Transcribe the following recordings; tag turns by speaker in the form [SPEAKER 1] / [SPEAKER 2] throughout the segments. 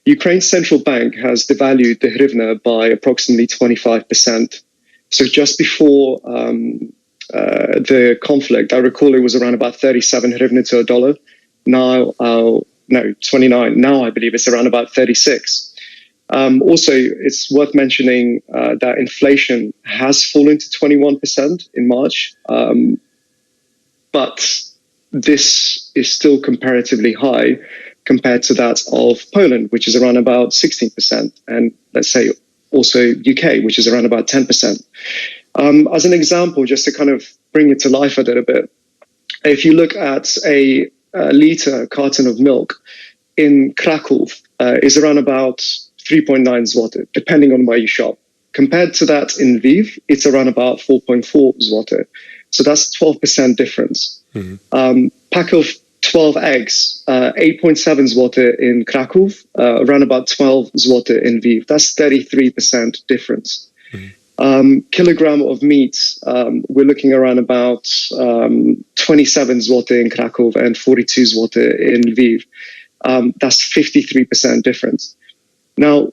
[SPEAKER 1] Ukraine's central bank has devalued the hryvnia by approximately 25%. So just before the conflict, I recall it was around about 37 hryvnia to a dollar. Now, 29. Now I believe it's around about 36. Also, it's worth mentioning that inflation has fallen to 21% in March, but this is still comparatively high compared to that of Poland, which is around about 16%, and let's say also UK, which is around about 10%. As an example, just to kind of bring it to life a little bit, if you look at a litre carton of milk in Krakow, is around about 3.9 zloty, depending on where you shop. Compared to that in Lviv, it's around about 4.4 zloty. So that's 12% difference. Mm-hmm. Pack of 12 eggs, 8.7 zloty in Krakow, around about 12 zloty in Lviv. That's 33% difference. Mm-hmm. Kilogram of meat, we're looking around about 27 zloty in Krakow and 42 zloty in Lviv. That's 53% difference. Now,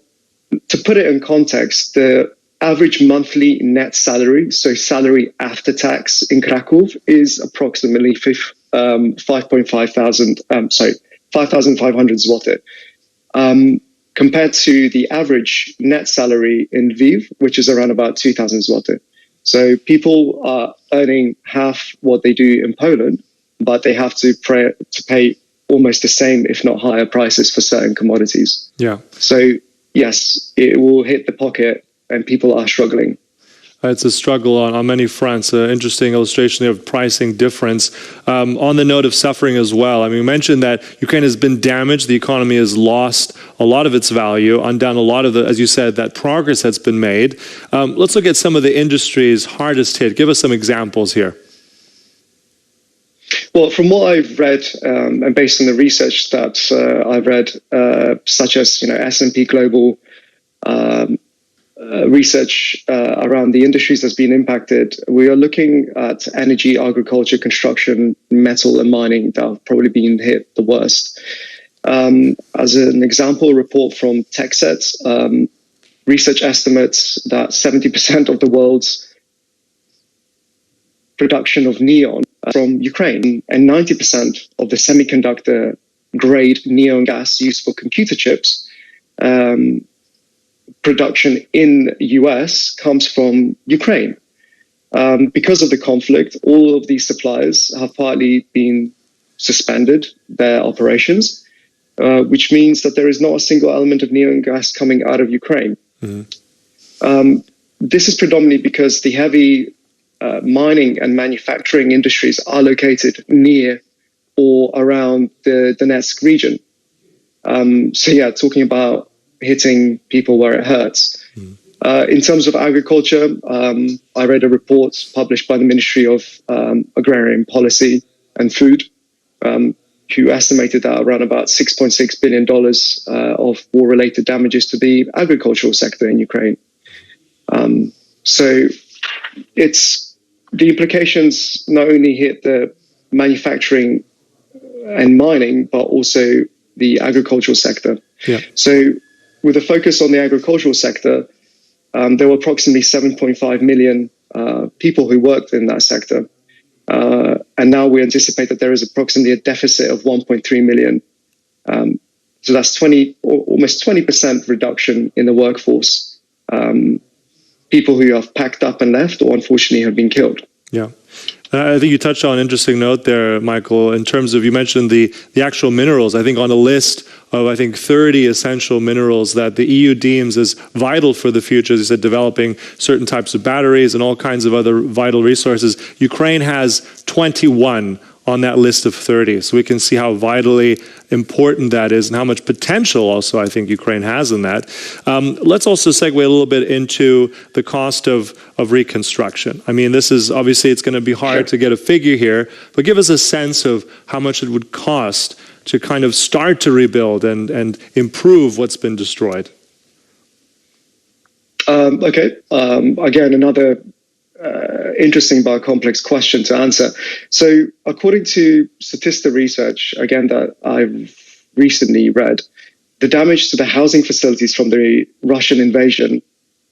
[SPEAKER 1] to put it in context, the average monthly net salary, so salary after tax in Krakow, is approximately 5,500 zloty. Compared to the average net salary in Lviv, which is around about 2,000 zloty. So people are earning half what they do in Poland, but they have to pay almost the same, if not higher prices for certain commodities. Yeah. So yes, it will hit the pocket and people are struggling.
[SPEAKER 2] It's a struggle on many fronts. An interesting illustration of pricing difference. On the note of suffering as well, I mean, you mentioned that Ukraine has been damaged. The economy has lost a lot of its value, undone a lot of the, as you said, that progress that's been made. Let's look at some of the industries hardest hit. Give us some examples here.
[SPEAKER 1] Well, from what I've read, and based on the research that I've read, such as S&P Global research around the industries that's been impacted, we are looking at energy, agriculture, construction, metal, and mining that have probably been hit the worst. As an example, a report from TechSet, research estimates that 70% of the world's production of neon from Ukraine, and 90% of the semiconductor grade neon gas used for computer chips production in US comes from Ukraine. Because of the conflict, all of these suppliers have partly been suspended their operations, which means that there is not a single element of neon gas coming out of Ukraine. Mm-hmm. This is predominantly because the heavy mining and manufacturing industries are located near or around the Donetsk region. So yeah, talking about hitting people where it hurts. In terms of agriculture, I read a report published by the Ministry of Agrarian Policy and Food, who estimated that around about $6.6 billion of war-related damages to the agricultural sector in Ukraine. So the implications not only hit the manufacturing and mining, but also the agricultural sector. Yeah. So with a focus on the agricultural sector, there were approximately 7.5 million people who worked in that sector. And now we anticipate that there is approximately a deficit of 1.3 million. So that's almost 20% reduction in the workforce. People who have packed up and left or unfortunately have been killed.
[SPEAKER 2] Yeah. I think you touched on an interesting note there, Michael, in terms of, you mentioned the actual minerals. I think on a list of, 30 essential minerals that the EU deems as vital for the future, as you said, developing certain types of batteries and all kinds of other vital resources. Ukraine has 21 on that list of 30. So we can see how vitally important that is and how much potential also I think Ukraine has in that. Let's also segue a little bit into the cost of reconstruction. I mean, this is obviously, it's going to be hard to get a figure here, but give us a sense of how much it would cost to kind of start to rebuild and improve what's been destroyed.
[SPEAKER 1] Again, another interesting but complex question to answer. So according to Statista research, again, that I've recently read, the damage to the housing facilities from the Russian invasion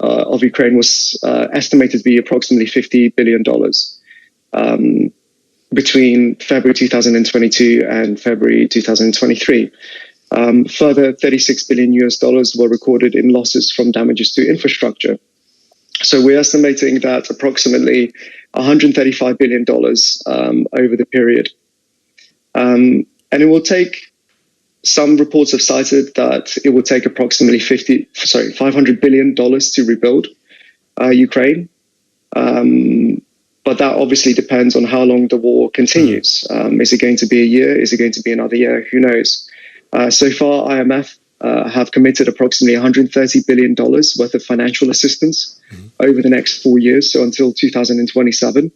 [SPEAKER 1] of Ukraine was estimated to be approximately $50 billion between February 2022 and February 2023. Further $36 billion were recorded in losses from damages to infrastructure. So we're estimating that approximately $135 billion over the period. And it will take, some reports have cited that it will take approximately $500 billion to rebuild Ukraine. But that obviously depends on how long the war continues. Is it going to be a year? Is it going to be another year? Who knows? So far, IMF have committed approximately $130 billion worth of financial assistance over the next 4 years, so until 2027.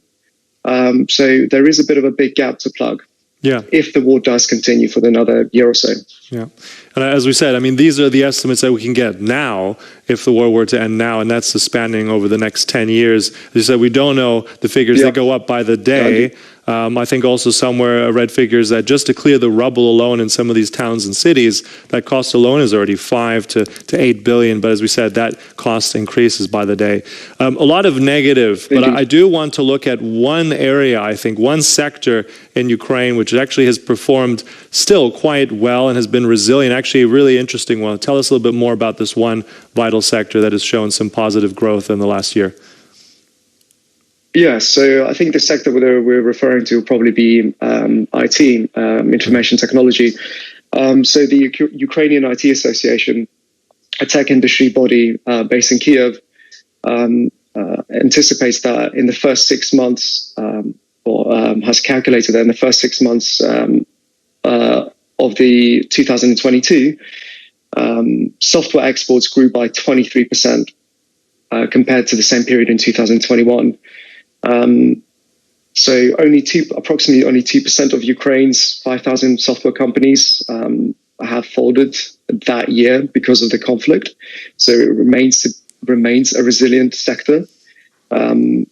[SPEAKER 1] So there is a bit of a big gap to plug. Yeah. If the war does continue for another year or so.
[SPEAKER 2] Yeah. And as we said, I mean, these are the estimates that we can get now if the war were to end now, and that's the spanning over the next 10 years. As you said, we don't know the figures. They go up by the day. I think also somewhere I read figures that just to clear the rubble alone in some of these towns and cities, that cost alone is already 5 to 8 billion. But as we said, that cost increases by the day. A lot of negative, but I do want to look at one area, I think, one sector in Ukraine, which actually has performed still quite well and has been resilient. Actually, a really interesting one. Tell us a little bit more about this one vital sector that has shown some positive growth in the last year.
[SPEAKER 1] Yeah, so I think the sector we're referring to will probably be IT, information technology. So the Ukrainian IT Association, a tech industry body based in Kiev, anticipates that in the first 6 months, has calculated that in the first 6 months of the 2022, software exports grew by 23% compared to the same period in 2021. So approximately only 2% of Ukraine's 5,000 software companies have folded that year because of the conflict. So it remains a resilient sector. And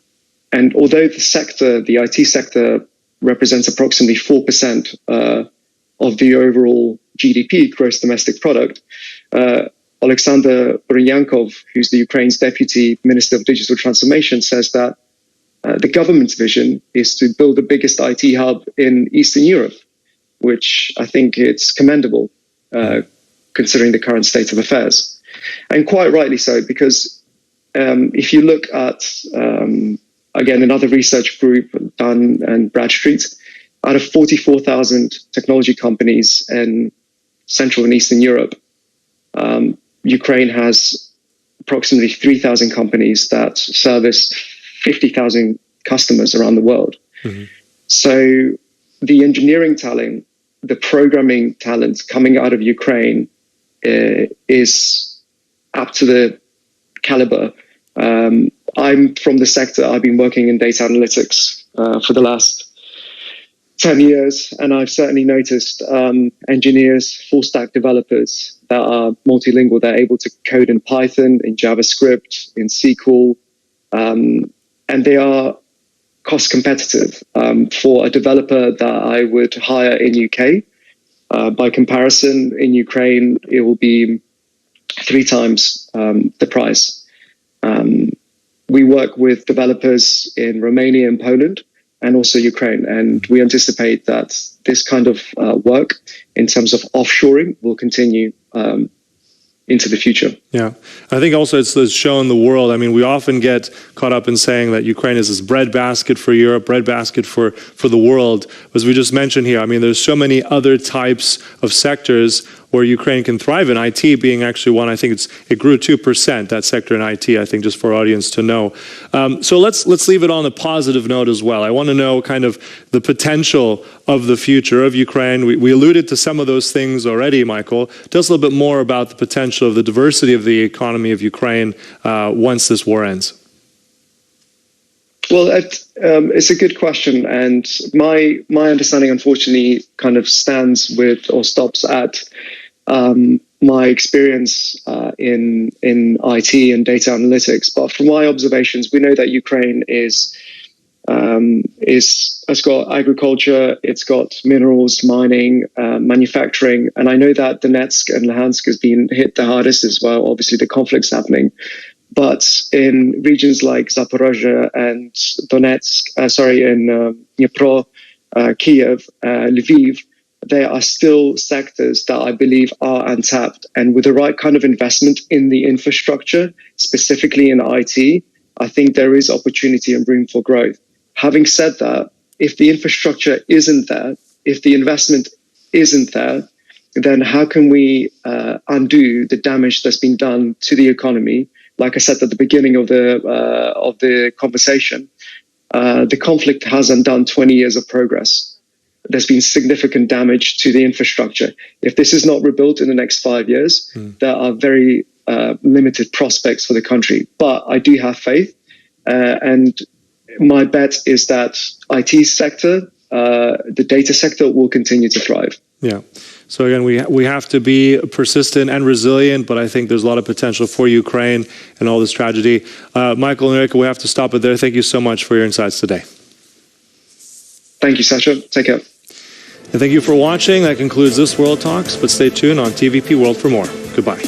[SPEAKER 1] although the IT sector represents approximately 4% of the overall GDP, gross domestic product, Alexander Brynyankov, who's the Ukraine's Deputy Minister of Digital Transformation, says that the government's vision is to build the biggest IT hub in Eastern Europe, which I think it's commendable, considering the current state of affairs. And quite rightly so, because if you look at, again, another research group, Dunn and Bradstreet, out of 44,000 technology companies in Central and Eastern Europe, Ukraine has approximately 3,000 companies that service 50,000 customers around the world. So the engineering talent, the programming talent coming out of Ukraine is up to the caliber. I'm from the sector. I've been working in data analytics for the last 10 years, and I've certainly noticed engineers, full stack developers that are multilingual, they're able to code in Python, in JavaScript, in SQL, and they are cost competitive for a developer that I would hire in UK. By comparison, in Ukraine, it will be 3 times the price. We work with developers in Romania and Poland, and also Ukraine, and we anticipate that this kind of work in terms of offshoring will continue into the future. Yeah.
[SPEAKER 2] I think also it's shown the world. I mean, we often get caught up in saying that Ukraine is this breadbasket for Europe, breadbasket for the world. As we just mentioned here, I mean, there's so many other types of sectors where Ukraine can thrive in, IT being actually one. I think it grew 2%, that sector in IT, I think, just for our audience to know. So let's leave it on a positive note as well. I want to know kind of the potential of the future of Ukraine. We alluded to some of those things already, Michael. Tell us a little bit more about the potential of the diversity of the economy of Ukraine once this war ends.
[SPEAKER 1] Well, it's a good question, and my understanding, unfortunately, kind of stands with or stops at my experience in IT and data analytics. But from my observations, we know that Ukraine is has got agriculture, it's got minerals, mining, manufacturing, and I know that Donetsk and Luhansk has been hit the hardest as well. Obviously, the conflict's happening, but in regions like Zaporozhye and Donetsk, in Dnipro, Kiev, Lviv, there are still sectors that I believe are untapped, and with the right kind of investment in the infrastructure, specifically in IT, I think there is opportunity and room for growth. Having said that, if the infrastructure isn't there, if the investment isn't there, then how can we undo the damage that's been done to the economy? Like I said at the beginning of the conversation, the conflict has undone 20 years of progress. There's been significant damage to the infrastructure. If this is not rebuilt in the next 5 years, there are very limited prospects for the country. But I do have faith, and my bet is that IT sector, the data sector, will continue to thrive.
[SPEAKER 2] Yeah. So again, we have to be persistent and resilient, but I think there's a lot of potential for Ukraine and all this tragedy. Michael and Erica, we have to stop it there. Thank you so much for your insights today.
[SPEAKER 1] Thank you, Sasha. Take care.
[SPEAKER 2] And thank you for watching. That concludes this World Talks, but stay tuned on TVP World for more. Goodbye.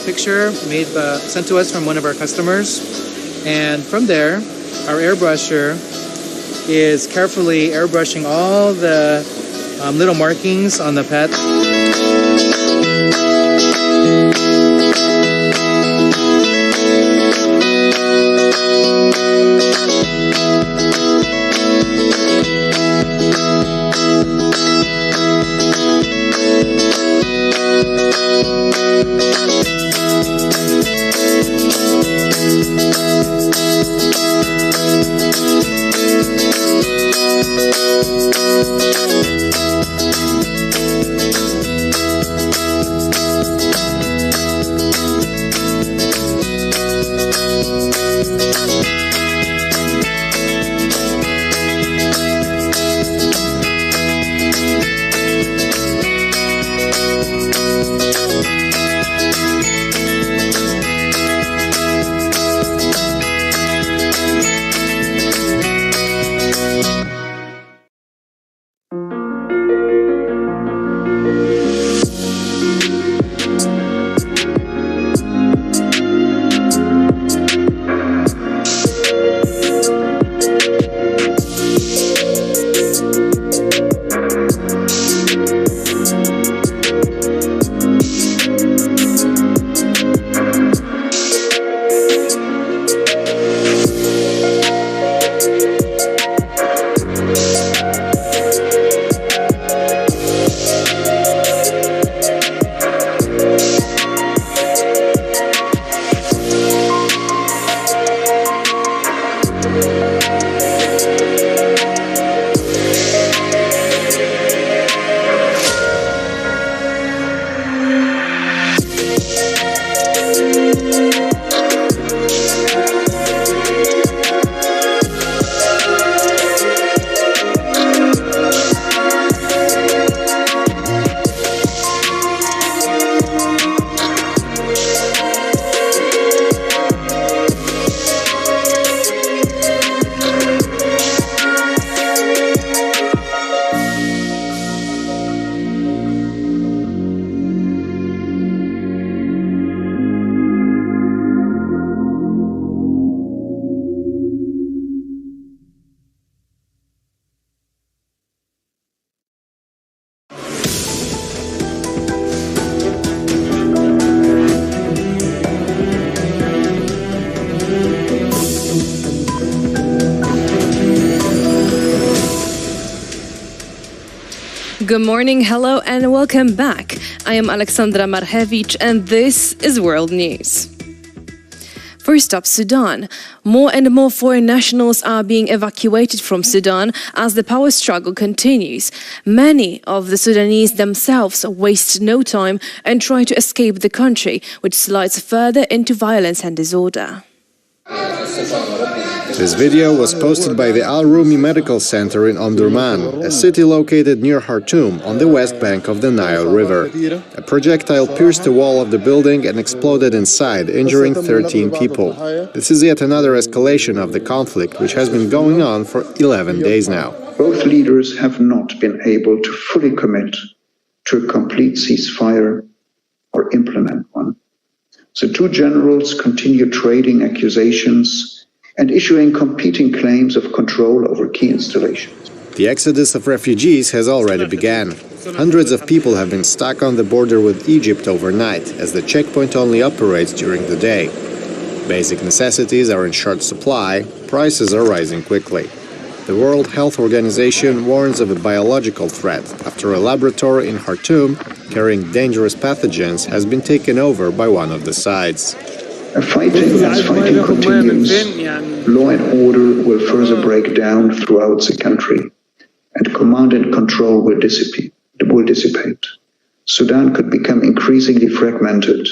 [SPEAKER 3] Picture sent to us from one of our customers, and from there our airbrusher is carefully airbrushing all the little markings on the pet.
[SPEAKER 4] Good morning, hello and welcome back. I am Aleksandra Marchewicz and this is World News. First up, Sudan. More and more foreign nationals are being evacuated from Sudan as the power struggle continues. Many of the Sudanese themselves waste no time and try to escape the country, which slides further into violence and disorder.
[SPEAKER 5] This video was posted by the Al Rumi Medical Center in Omdurman, a city located near Khartoum on the west bank of the Nile River. A projectile pierced the wall of the building and exploded inside, injuring 13 people. This is yet another escalation of the conflict, which has been going on for 11 days now.
[SPEAKER 6] Both leaders have not been able to fully commit to a complete ceasefire or implement one. The two generals continue trading accusations and issuing competing claims of control over key installations.
[SPEAKER 5] The exodus of refugees has already begun. Hundreds of people have been stuck on the border with Egypt overnight, as the checkpoint only operates during the day. Basic necessities are in short supply, prices are rising quickly. The World Health Organization warns of a biological threat after a laboratory in Khartoum carrying dangerous pathogens has been taken over by one of the sides.
[SPEAKER 6] As fighting continues, law and order will further break down throughout the country, and command and control will dissipate. Sudan could become increasingly fragmented,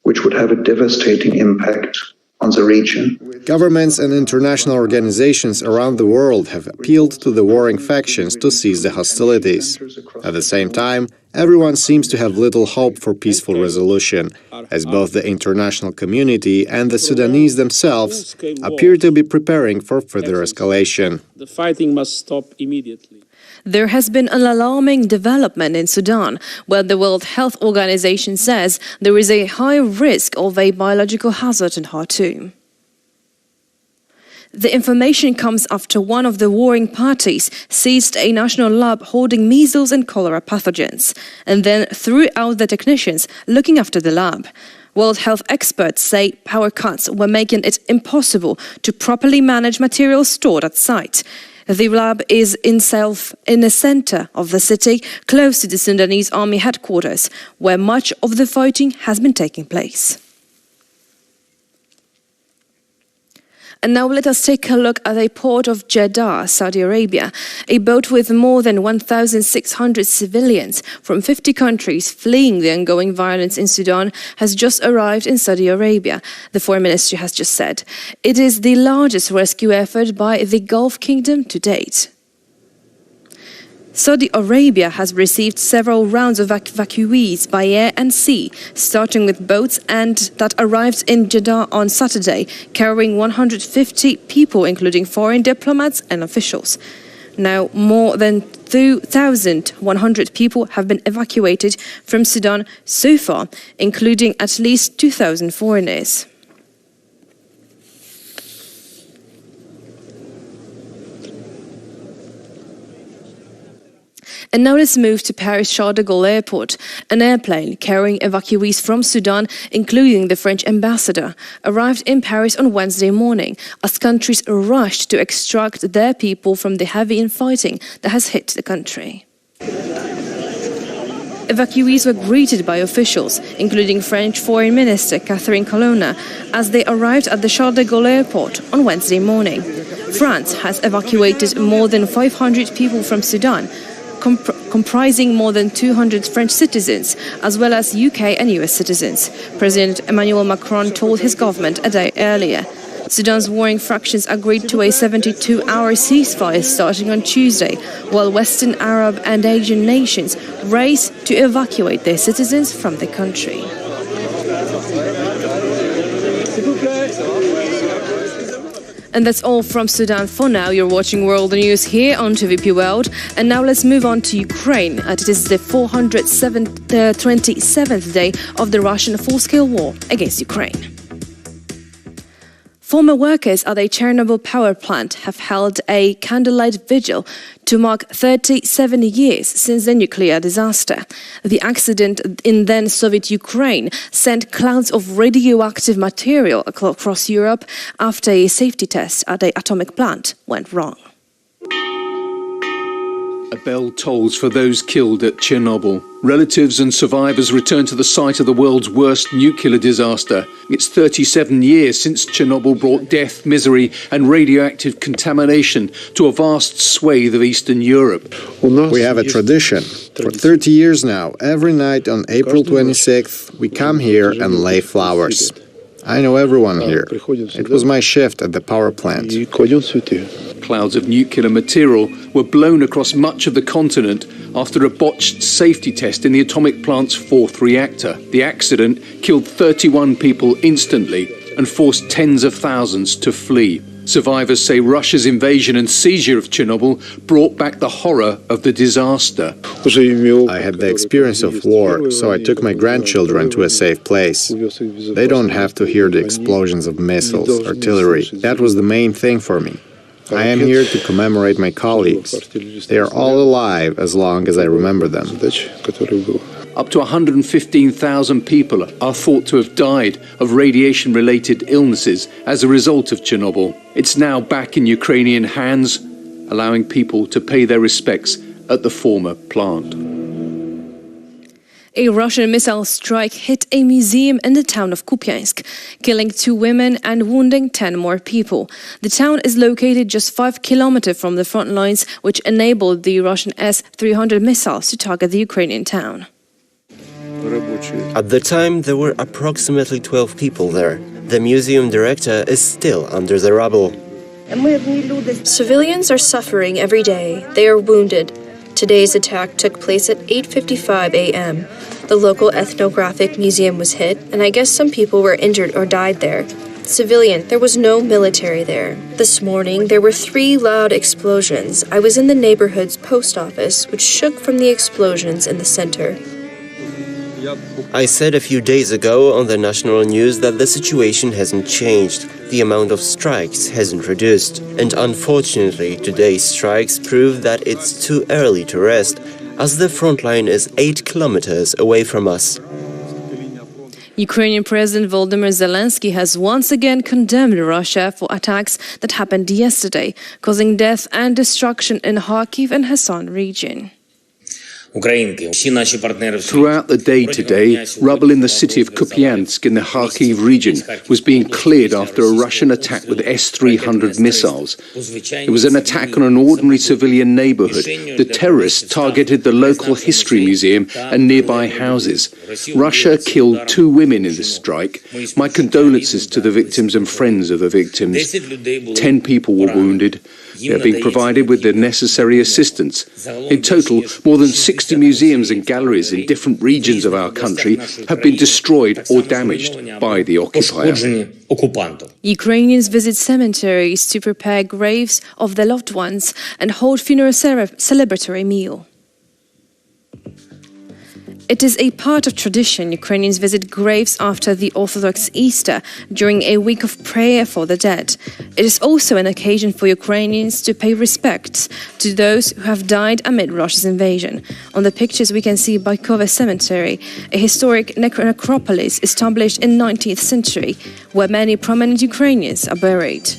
[SPEAKER 6] which would have a devastating impact on the region.
[SPEAKER 5] Governments and international organizations around the world have appealed to the warring factions to cease the hostilities. At the same time, everyone seems to have little hope for peaceful resolution, as both the international community and the Sudanese themselves appear to be preparing for further escalation.
[SPEAKER 7] The fighting must stop immediately.
[SPEAKER 4] There has been an alarming development in Sudan, where the World Health Organization says there is a high risk of a biological hazard in Khartoum. The information comes after one of the warring parties seized a national lab holding measles and cholera pathogens, and then threw out the technicians looking after the lab. World health experts say power cuts were making it impossible to properly manage materials stored at site. The lab is in the center of the city, close to the Sudanese army headquarters, where much of the fighting has been taking place. And now let us take a look at a port of Jeddah, Saudi Arabia. A boat with more than 1,600 civilians from 50 countries fleeing the ongoing violence in Sudan has just arrived in Saudi Arabia, the Foreign Ministry has just said. It is the largest rescue effort by the Gulf Kingdom to date. Saudi Arabia has received several rounds of evacuees by air and sea, starting with boats that arrived in Jeddah on Saturday, carrying 150 people, including foreign diplomats and officials. Now, more than 2,100 people have been evacuated from Sudan so far, including at least 2,000 foreigners. And now let's move to Paris Charles de Gaulle Airport. An airplane carrying evacuees from Sudan, including the French ambassador, arrived in Paris on Wednesday morning as countries rushed to extract their people from the heavy infighting that has hit the country. Evacuees were greeted by officials, including French Foreign Minister Catherine Colonna, as they arrived at the Charles de Gaulle Airport on Wednesday morning. France has evacuated more than 500 people from Sudan, comprising more than 200 French citizens, as well as UK and US citizens. President Emmanuel Macron told his government a day earlier. Sudan's warring factions agreed to a 72-hour ceasefire starting on Tuesday, while Western Arab and Asian nations race to evacuate their citizens from the country. And that's all from Sudan for now. You're watching World News here on TVP World. And now let's move on to Ukraine. It is the 427th day of the Russian full-scale war against Ukraine. Former workers at a Chernobyl power plant have held a candlelight vigil to mark 37 years since the nuclear disaster. The accident in then Soviet Ukraine sent clouds of radioactive material across Europe after a safety test at the atomic plant went wrong.
[SPEAKER 8] A bell tolls for those killed at Chernobyl. Relatives and survivors return to the site of the world's worst nuclear disaster. It's 37 years since Chernobyl brought death, misery and radioactive contamination to a vast swathe of Eastern Europe.
[SPEAKER 5] We have a tradition. For 30 years now, every night on April 26th, we come here and lay flowers. I know everyone here. It was my shift at the power plant.
[SPEAKER 8] Clouds of nuclear material were blown across much of the continent after a botched safety test in the atomic plant's fourth reactor. The accident killed 31 people instantly and forced tens of thousands to flee. Survivors say Russia's invasion and seizure of Chernobyl brought back the horror of the disaster.
[SPEAKER 5] I had the experience of war, so I took my grandchildren to a safe place. They don't have to hear the explosions of missiles, artillery. That was the main thing for me. I am here to commemorate my colleagues. They are all alive as long as I remember them.
[SPEAKER 8] Up to 115,000 people are thought to have died of radiation-related illnesses as a result of Chernobyl. It's now back in Ukrainian hands, allowing people to pay their respects at the former plant.
[SPEAKER 4] A Russian missile strike hit a museum in the town of Kupiansk, killing 2 women and wounding 10 more people. The town is located just 5 kilometers from the front lines, which enabled the Russian S-300 missiles to target the Ukrainian town.
[SPEAKER 9] At the time, there were approximately 12 people there. The museum director is still under the rubble.
[SPEAKER 4] Civilians are suffering every day. They are wounded. Today's attack took place at 8:55 a.m. The local ethnographic museum was hit, and I guess some people were injured or died there. Civilian, there was no military there. This morning, there were 3 loud explosions. I was in the neighborhood's post office, which shook from the explosions in the center.
[SPEAKER 9] I said a few days ago on the national news that the situation hasn't changed. The amount of strikes hasn't reduced. And unfortunately, today's strikes prove that it's too early to rest, as the front line is 8 kilometers away from us.
[SPEAKER 4] Ukrainian President Volodymyr Zelensky has once again condemned Russia for attacks that happened yesterday, causing death and destruction in Kharkiv and Kherson region.
[SPEAKER 8] Throughout the day today, rubble in the city of Kupiansk in the Kharkiv region was being cleared after a Russian attack with S-300 missiles. It was an attack on an ordinary civilian neighborhood. The terrorists targeted the local history museum and nearby houses. Russia killed 2 women in the strike. My condolences to the victims and friends of the victims. 10 people were wounded. They are being provided with the necessary assistance. In total, more than 60 museums and galleries in different regions of our country have been destroyed or damaged by the occupier.
[SPEAKER 4] Ukrainians visit cemeteries to prepare graves of their loved ones and hold funeral celebratory meal. It is a part of tradition. Ukrainians visit graves after the Orthodox Easter during a week of prayer for the dead. It is also an occasion for Ukrainians to pay respects to those who have died amid Russia's invasion. On the pictures we can see Baikove Cemetery, a historic necropolis established in the 19th century, where many prominent Ukrainians are buried.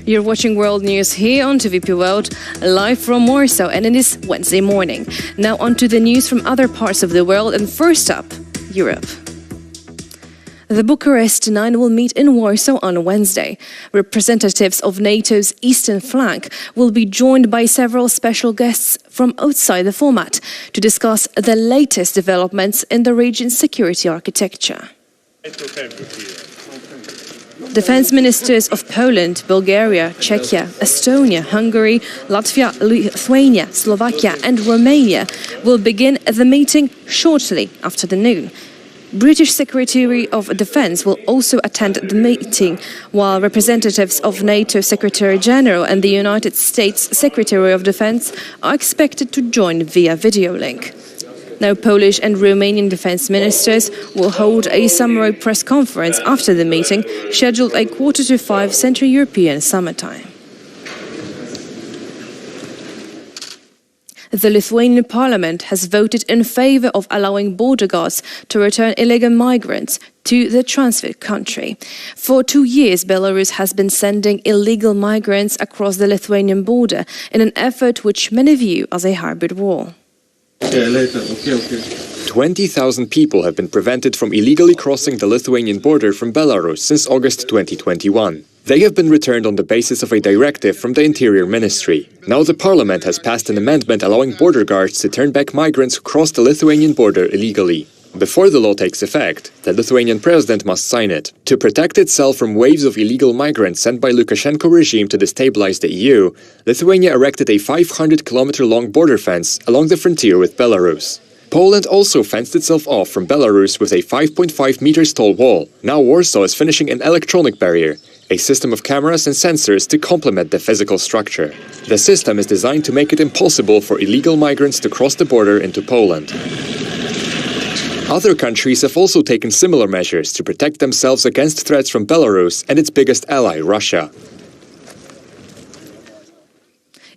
[SPEAKER 4] You're watching World News here on TVP World, live from Warsaw, and it is Wednesday morning. Now on to the news from other parts of the world, and first up, Europe. The Bucharest 9 will meet in Warsaw on Wednesday. Representatives of NATO's eastern flank will be joined by several special guests from outside the format to discuss the latest developments in the region's security architecture. Defense ministers of Poland, Bulgaria, Czechia, Estonia, Hungary, Latvia, Lithuania, Slovakia and Romania will begin the meeting shortly after the noon. British Secretary of Defense will also attend the meeting, while representatives of NATO Secretary-General and the United States Secretary of Defense are expected to join via video link. Now, Polish and Romanian defense ministers will hold a summary press conference after the meeting, scheduled at 4:45 Central European Summer Time. The Lithuanian parliament has voted in favor of allowing border guards to return illegal migrants to the transit country. For 2 years, Belarus has been sending illegal migrants across the Lithuanian border in an effort which many view as a hybrid war.
[SPEAKER 10] 20,000 people have been prevented from illegally crossing the Lithuanian border from Belarus since August 2021. They have been returned on the basis of a directive from the Interior Ministry. Now the parliament has passed an amendment allowing border guards to turn back migrants who cross the Lithuanian border illegally. Before the law takes effect, the Lithuanian president must sign it. To protect itself from waves of illegal migrants sent by Lukashenko regime to destabilize the EU, Lithuania erected a 500-kilometer-long border fence along the frontier with Belarus. Poland also fenced itself off from Belarus with a 5.5 meters tall wall. Now Warsaw is finishing an electronic barrier, a system of cameras and sensors to complement the physical structure. The system is designed to make it impossible for illegal migrants to cross the border into Poland. Other countries have also taken similar measures to protect themselves against threats from Belarus and its biggest ally, Russia.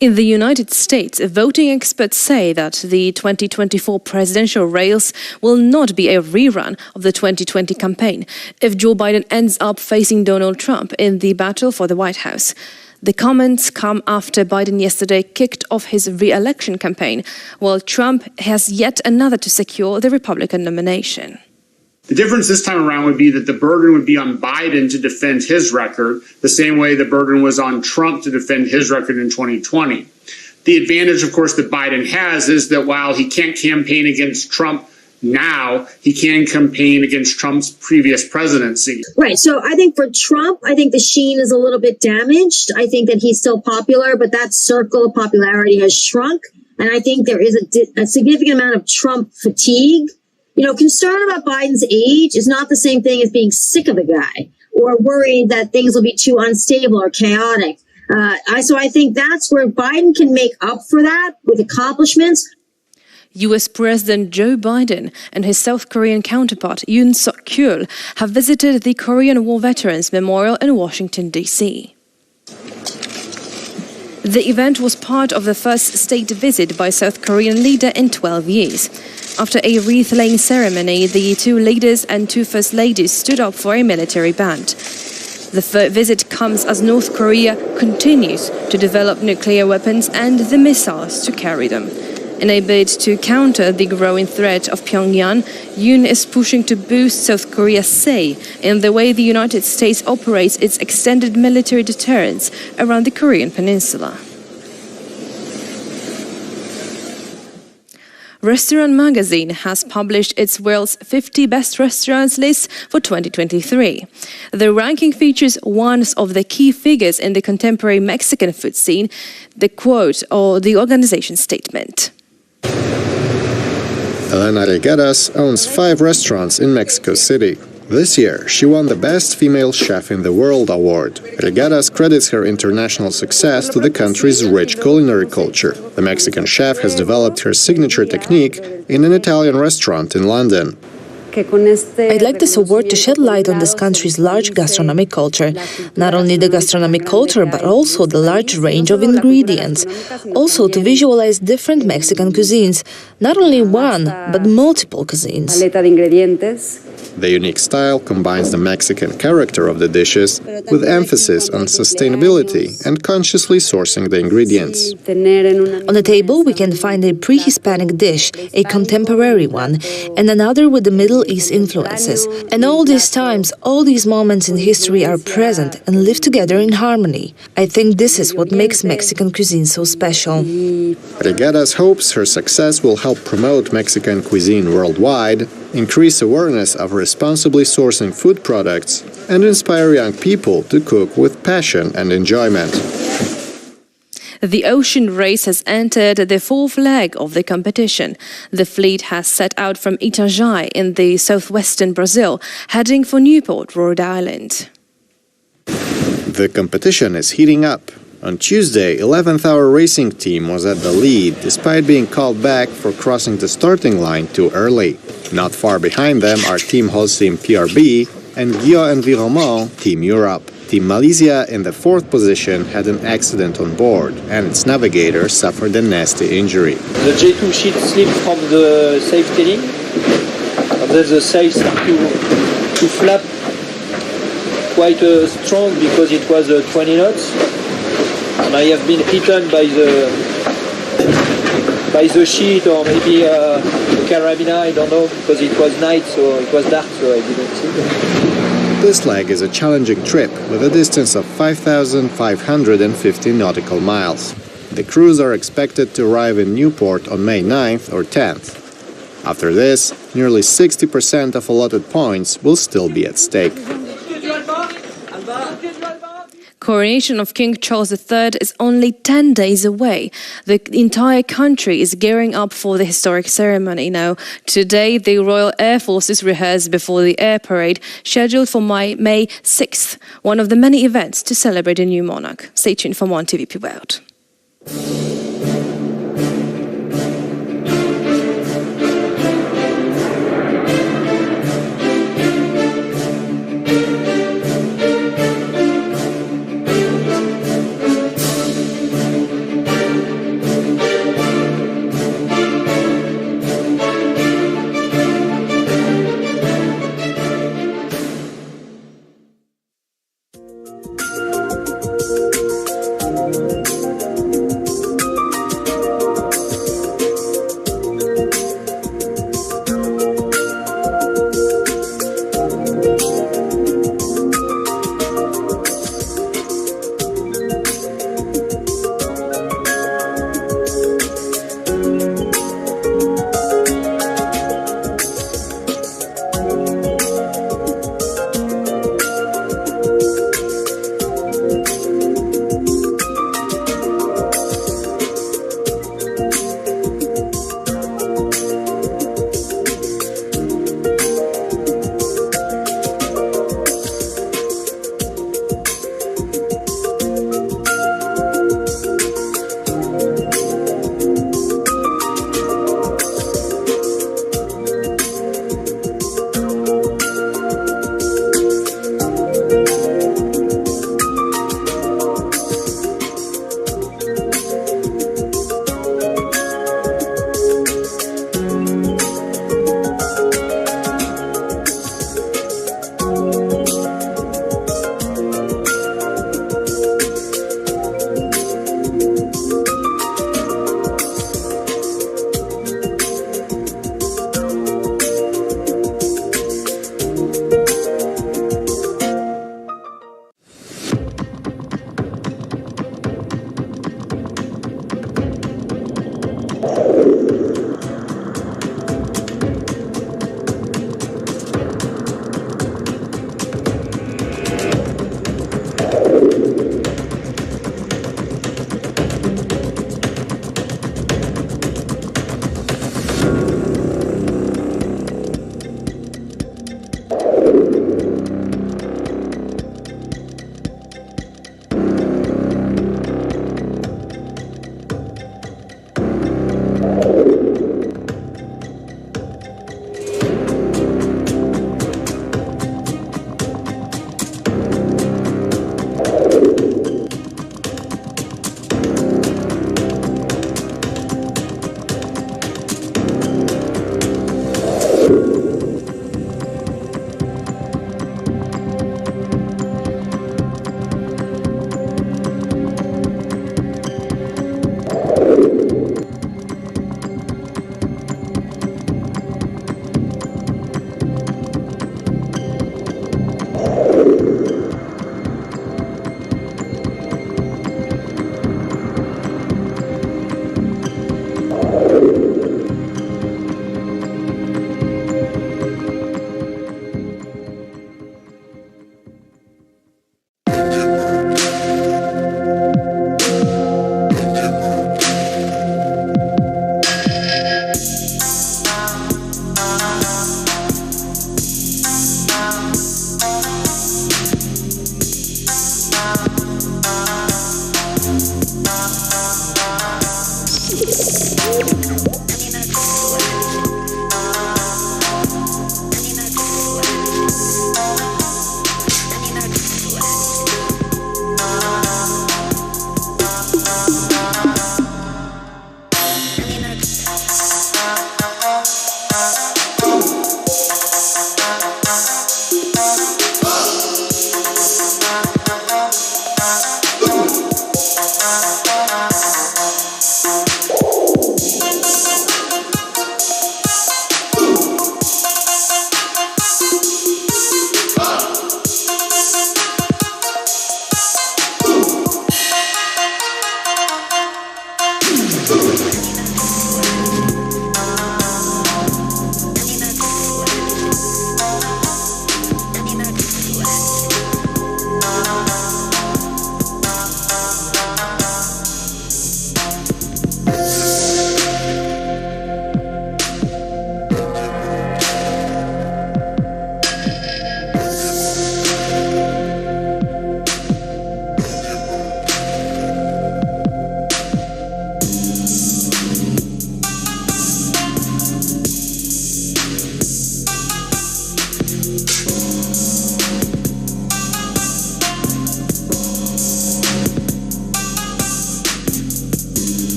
[SPEAKER 4] In the United States, voting experts say that the 2024 presidential race will not be a rerun of the 2020 campaign if Joe Biden ends up facing Donald Trump in the battle for the White House. The comments come after Biden yesterday kicked off his re-election campaign, while Trump has yet another to secure the Republican nomination.
[SPEAKER 11] The difference this time around would be that the burden would be on Biden to defend his record, the same way the burden was on Trump to defend his record in 2020. The advantage, of course, that Biden has is that while he can't campaign against Trump now, he can campaign against Trump's previous presidency.
[SPEAKER 12] Right. So I think for Trump, I think the sheen is a little bit damaged. I think that he's still popular, but that circle of popularity has shrunk. And I think there is a significant amount of Trump fatigue. You know, concern about Biden's age is not the same thing as being sick of the guy or worried that things will be too unstable or chaotic. So I think that's where Biden can make up for that with accomplishments.
[SPEAKER 4] US President Joe Biden and his South Korean counterpart Yoon Suk-yeol have visited the Korean War Veterans Memorial in Washington, D.C. The event was part of the first state visit by South Korean leader in 12 years. After a wreath-laying ceremony, the two leaders and two first ladies stood up for a military band. The visit comes as North Korea continues to develop nuclear weapons and the missiles to carry them. In a bid to counter the growing threat of Pyongyang, Yoon is pushing to boost South Korea's say in the way the United States operates its extended military deterrence around the Korean peninsula. Restaurant Magazine has published its world's 50 best restaurants list for 2023. The ranking features one of the key figures in the contemporary Mexican food scene, the quote or the organization statement.
[SPEAKER 5] Elena Regueras owns 5 restaurants in Mexico City. This year, she won the Best Female Chef in the World award. Regueras credits her international success to the country's rich culinary culture. The Mexican chef has developed her signature technique in an Italian restaurant in London.
[SPEAKER 13] I'd like this award to shed light on this country's large gastronomic culture. Not only the gastronomic culture, but also the large range of ingredients. Also to visualize different Mexican cuisines. Not only one, but multiple cuisines.
[SPEAKER 5] The unique style combines the Mexican character of the dishes with emphasis on sustainability and consciously sourcing the ingredients.
[SPEAKER 13] On the table, we can find a pre-Hispanic dish, a contemporary one, and another with the Middle East influences. And all these times, all these moments in history are present and live together in harmony. I think this is what makes Mexican cuisine so special.
[SPEAKER 5] Regueras hopes her success will help promote Mexican cuisine worldwide, increase awareness of responsibly sourcing food products, and inspire young people to cook with passion and enjoyment.
[SPEAKER 4] The ocean race has entered the 4th leg of the competition. The fleet has set out from Itajaí in the southwestern Brazil, heading for Newport, Rhode Island.
[SPEAKER 5] The competition is heating up. On Tuesday, 11th Hour Racing Team was at the lead despite being called back for crossing the starting line too early. Not far behind them are Team Holcim PRB and Guillaume Environnement Team Europe. Team Malaysia, in the 4th position, had an accident on board, and its navigator suffered a nasty injury.
[SPEAKER 14] The J2 sheet slipped from the sail steering, and then the sail started to flap quite strong because it was 20 knots, and I have been hit by the sheet or maybe a carabiner, I don't know, because it was night, so it was dark, so I didn't see.
[SPEAKER 5] This leg is a challenging trip with a distance of 5,550 nautical miles. The crews are expected to arrive in Newport on May 9th or 10th. After this, nearly 60% of allotted points will still be at stake.
[SPEAKER 4] Coronation of King Charles III is only 10 days away. The entire country is gearing up for the historic ceremony now. Today, the Royal Air Forces rehearsed before the air parade, scheduled for May 6th, one of the many events to celebrate a new monarch. Stay tuned for more on TVP World.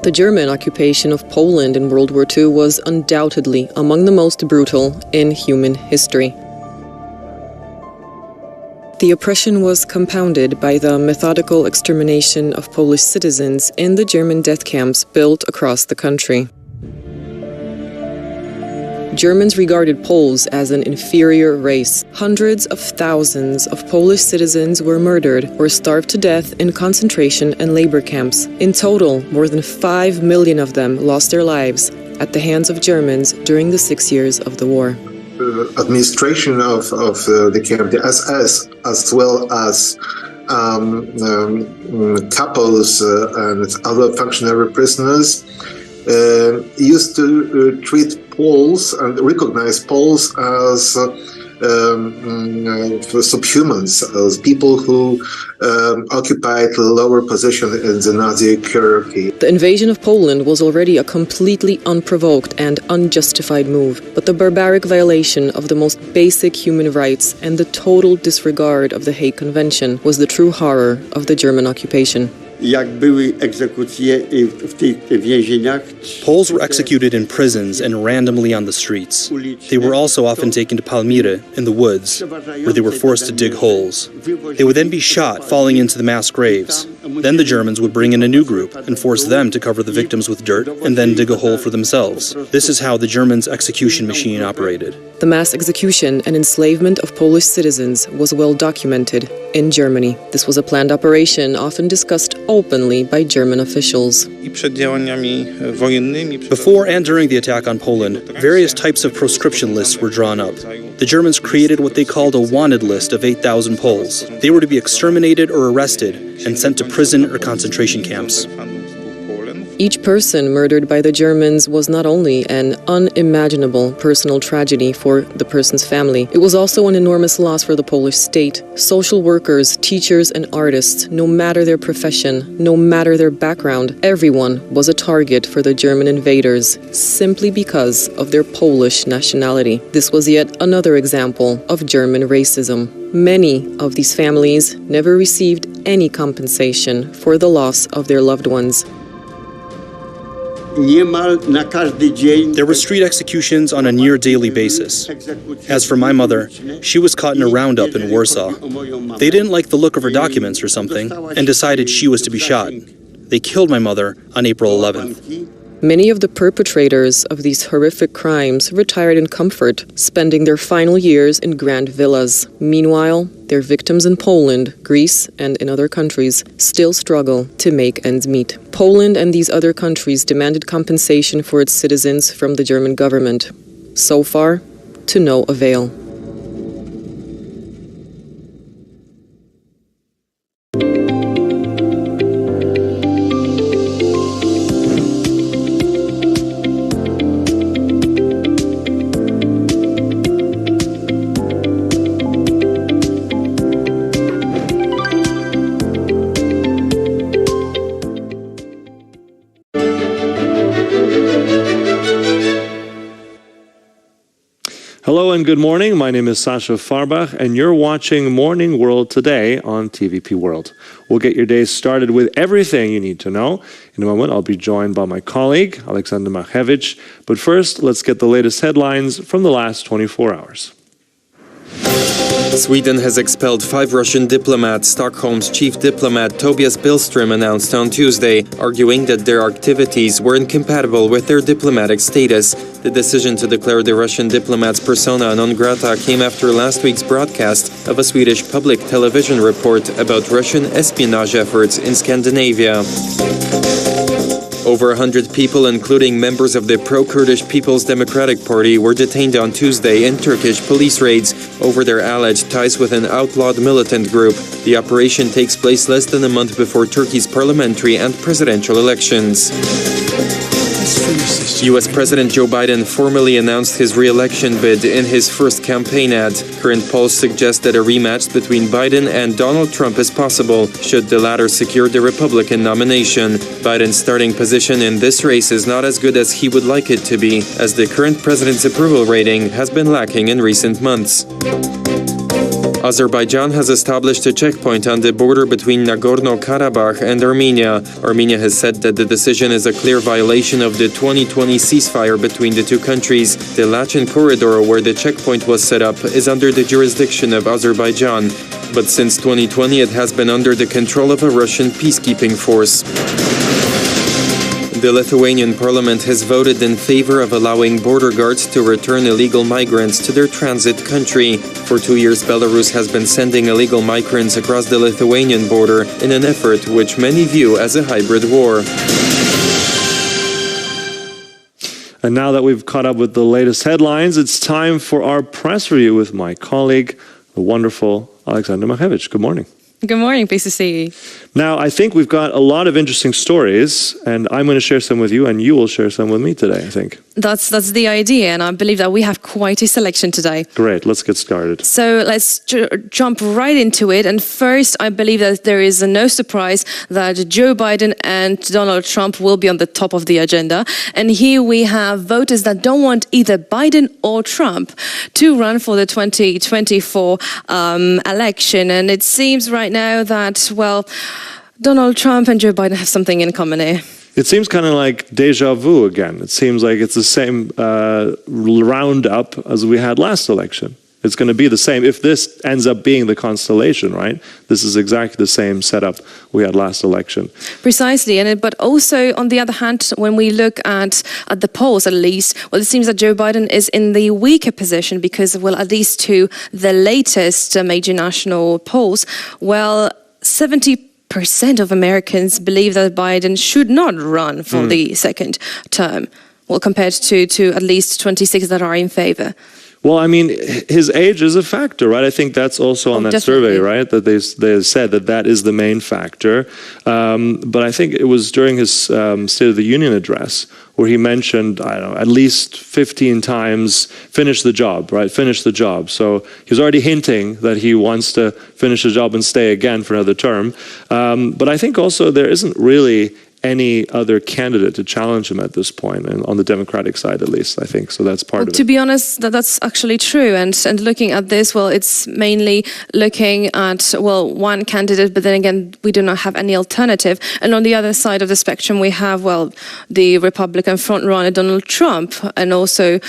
[SPEAKER 15] The German occupation of Poland in World War II was undoubtedly among the most brutal in human history. The oppression was compounded by the methodical extermination of Polish citizens in the German death camps built across the country. Germans regarded Poles as an inferior race. Hundreds of thousands of Polish citizens were murdered or starved to death in concentration and labor camps. In total, more than 5 million of them lost their lives at the hands of Germans during the 6 years of the war.
[SPEAKER 16] Administration of the camp, the SS, as well as couples and other functionary prisoners, used to treat Poles and recognize Poles as subhumans, as people who occupied a lower position in the Nazi hierarchy.
[SPEAKER 15] The invasion of Poland was already a completely unprovoked and unjustified move, but the barbaric violation of the most basic human rights and the total disregard of the Hague Convention was the true horror of the German occupation.
[SPEAKER 17] Poles were executed in prisons and randomly on the streets. They were also often taken to Palmyra in the woods, where they were forced to dig holes. They would then be shot, falling into the mass graves. Then the Germans would bring in a new group and force them to cover the victims with dirt and then dig a hole for themselves. This is how the Germans' execution machine operated.
[SPEAKER 15] The mass execution and enslavement of Polish citizens was well documented in Germany. This was a planned operation often discussed openly by German officials.
[SPEAKER 17] Before and during the attack on Poland, various types of proscription lists were drawn up. The Germans created what they called a wanted list of 8,000 Poles. They were to be exterminated or arrested and sent to prison or concentration camps.
[SPEAKER 15] Each person murdered by the Germans was not only an unimaginable personal tragedy for the person's family, it was also an enormous loss for the Polish state. Social workers, teachers, and artists, no matter their profession, no matter their background, everyone was a target for the German invaders simply because of their Polish nationality. This was yet another example of German racism. Many of these families never received any compensation for the loss of their loved ones.
[SPEAKER 17] There were street executions on a near daily basis. As for my mother, she was caught in a roundup in Warsaw. They didn't like the look of her documents or something and decided she was to be shot. They killed my mother on April 11th.
[SPEAKER 15] Many of the perpetrators of these horrific crimes retired in comfort, spending their final years in grand villas. Meanwhile, their victims in Poland, Greece, and in other countries still struggle to make ends meet. Poland and these other countries demanded compensation for its citizens from the German government. So far, to no avail.
[SPEAKER 2] Hello and good morning. My name is Sasha Farbach, and you're watching Morning World today on TVP World. We'll get your day started with everything you need to know. In a moment, I'll be joined by my colleague, Alexander Machewicz. But first, let's get the latest headlines from the last 24 hours.
[SPEAKER 18] Sweden has expelled 5 Russian diplomats, Stockholm's chief diplomat Tobias Billström announced on Tuesday, arguing that their activities were incompatible with their diplomatic status. The decision to declare the Russian diplomat's persona non grata came after last week's broadcast of a Swedish public television report about Russian espionage efforts in Scandinavia. Over 100 people, including members of the pro-Kurdish People's Democratic Party, were detained on Tuesday in Turkish police raids over their alleged ties with an outlawed militant group. The operation takes place less than a month before Turkey's parliamentary and presidential elections. U.S. President Joe Biden formally announced his re-election bid in his first campaign ad. Current polls suggest that a rematch between Biden and Donald Trump is possible, should the latter secure the Republican nomination. Biden's starting position in this race is not as good as he would like it to be, as the current president's approval rating has been lacking in recent months. Azerbaijan has established a checkpoint on the border between Nagorno-Karabakh and Armenia. Armenia has said that the decision is a clear violation of the 2020 ceasefire between the two countries. The Lachin corridor where the checkpoint was set up is under the jurisdiction of Azerbaijan, but since 2020 it has been under the control of a Russian peacekeeping force. The Lithuanian parliament has voted in favor of allowing border guards to return illegal migrants to their transit country. For 2 years, Belarus has been sending illegal migrants across the Lithuanian border in an effort which many view as a hybrid war.
[SPEAKER 2] And now that we've caught up with the latest headlines, it's time for our press review with my colleague, the wonderful Alexander Machevich. Good morning.
[SPEAKER 4] Good morning, pleased to see you.
[SPEAKER 2] Now, I think we've got a lot of interesting stories, and I'm going to share some with you, and you will share some with me today, I think.
[SPEAKER 4] That's the idea, and I believe that we have quite a selection today.
[SPEAKER 2] Great, let's get started.
[SPEAKER 4] So let's jump right into it. And first, I believe that there is no surprise that Joe Biden and Donald Trump will be on the top of the agenda. And here we have voters that don't want either Biden or Trump to run for the 2024 election. And it seems right now that, well, Donald Trump and Joe Biden have something in common here.
[SPEAKER 2] It seems kind of like deja vu again. It seems like it's the same roundup as we had last election. It's going to be the same. If this ends up being the constellation, right? This is exactly the same setup we had last election.
[SPEAKER 4] Precisely. But also, on the other hand, when we look at the polls, at least, well, it seems that Joe Biden is in the weaker position because, well, at least to the latest major national polls, well, 70% of Americans believe that Biden should not run for the second term, well, compared to at least 26 that are in favor.
[SPEAKER 2] Well, I mean, his age is a factor, right? I think that's also on that survey, right? That they said that is the main factor. But I think it was during his State of the Union address where he mentioned, I don't know, at least 15 times, finish the job, right? Finish the job. So he's already hinting that he wants to finish the job and stay again for another term. But I think also there isn't really any other candidate to challenge him at this point, and on the Democratic side at least, I think. So that's part of it.
[SPEAKER 4] To be honest, that's actually true. And looking at this, well, it's mainly looking at, well, one candidate, but then again, we do not have any alternative. And on the other side of the spectrum, we have, well, the Republican frontrunner, Donald Trump. And also,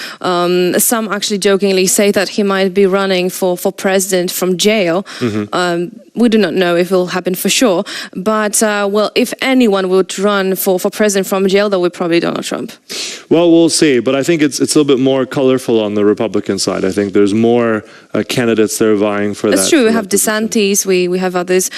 [SPEAKER 4] some actually jokingly say that he might be running for president from jail. We do not know if it will happen for sure. But, well, if anyone would run for president from jail, that would probably Donald Trump.
[SPEAKER 2] Well, we'll see. But I think it's a little bit more colorful on the Republican side. I think there's more candidates that are vying for that.
[SPEAKER 4] That's true. We have DeSantis. We have others.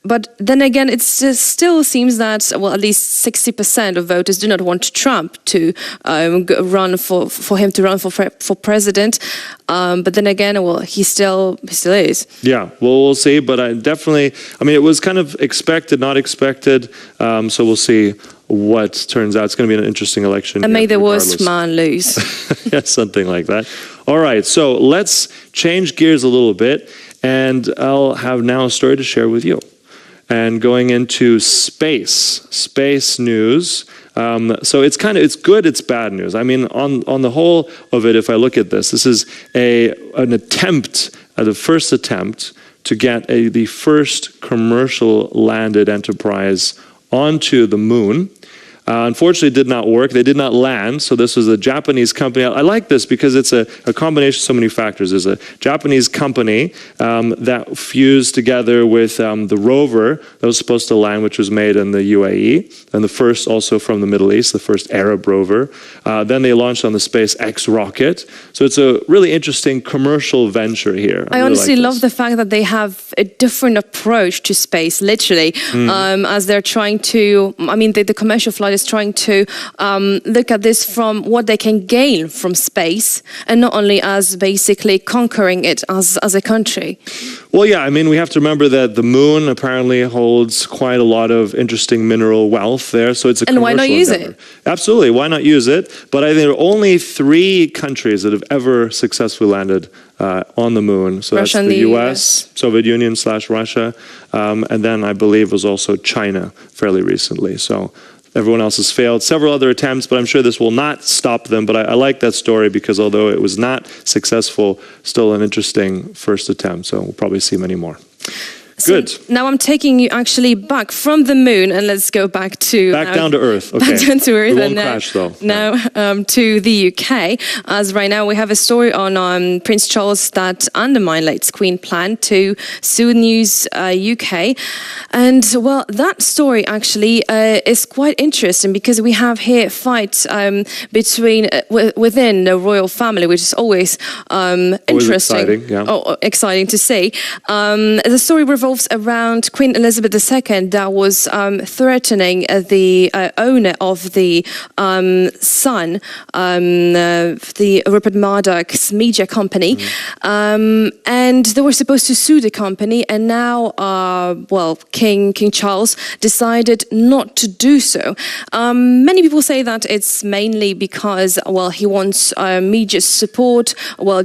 [SPEAKER 4] But then again, it still seems that, well, at least 60% of voters do not want Trump to run for him to run for president. But then again, well, he still is.
[SPEAKER 2] Yeah, well, we'll see. But I mean, it was kind of expected, not expected. So we'll see what turns out. It's going to be an interesting election.
[SPEAKER 4] And may the worst man lose.
[SPEAKER 2] Yeah, something like that. All right, so let's change gears a little bit. And I'll have now a story to share with you. And going into space news. So it's good, it's bad news. I mean, on the whole of it, if I look at this is the first attempt to get the first commercial landed enterprise onto the moon. Unfortunately, it did not work. They did not land. So this was a Japanese company. I like this because it's a combination of so many factors. There's a Japanese company that fused together with the rover that was supposed to land, which was made in the UAE, and the first also from the Middle East, the first Arab rover. Then they launched on the SpaceX rocket. So it's a really interesting commercial venture here.
[SPEAKER 4] I honestly love the fact that they have a different approach to space, literally, as they're trying to, I mean, the commercial flight is trying to look at this from what they can gain from space and not only as basically conquering it as a country.
[SPEAKER 2] Well, yeah, I mean, we have to remember that the moon apparently holds quite a lot of interesting mineral wealth there, so it's a commercial
[SPEAKER 4] why not use
[SPEAKER 2] endeavor.
[SPEAKER 4] it?
[SPEAKER 2] Absolutely, why not use it? But I think there are only 3 countries that have ever successfully landed on the moon. So
[SPEAKER 4] Russia
[SPEAKER 2] that's the US, Soviet Union / Russia, and then I believe was also China fairly recently. So Everyone else has failed. Several other attempts, but I'm sure this will not stop them. But I like that story because although it was not successful, still an interesting first attempt. So we'll probably see many more. Good.
[SPEAKER 4] So now I'm taking you actually back from the moon, and let's go back to...
[SPEAKER 2] down to Earth. Okay.
[SPEAKER 4] Back down to Earth.
[SPEAKER 2] We won't crash, though.
[SPEAKER 4] Now to the UK, as right now we have a story on Prince Charles that undermined late Queen plan to sue News UK. And, well, that story actually is quite interesting because we have here fights between within the royal family, which is always interesting. Exciting to see. The story revolves around Queen Elizabeth II that was threatening the owner of the Sun, the Rupert Murdoch's media company, and they were supposed to sue the company, and now, King Charles decided not to do so. Many people say that it's mainly because, he wants media support,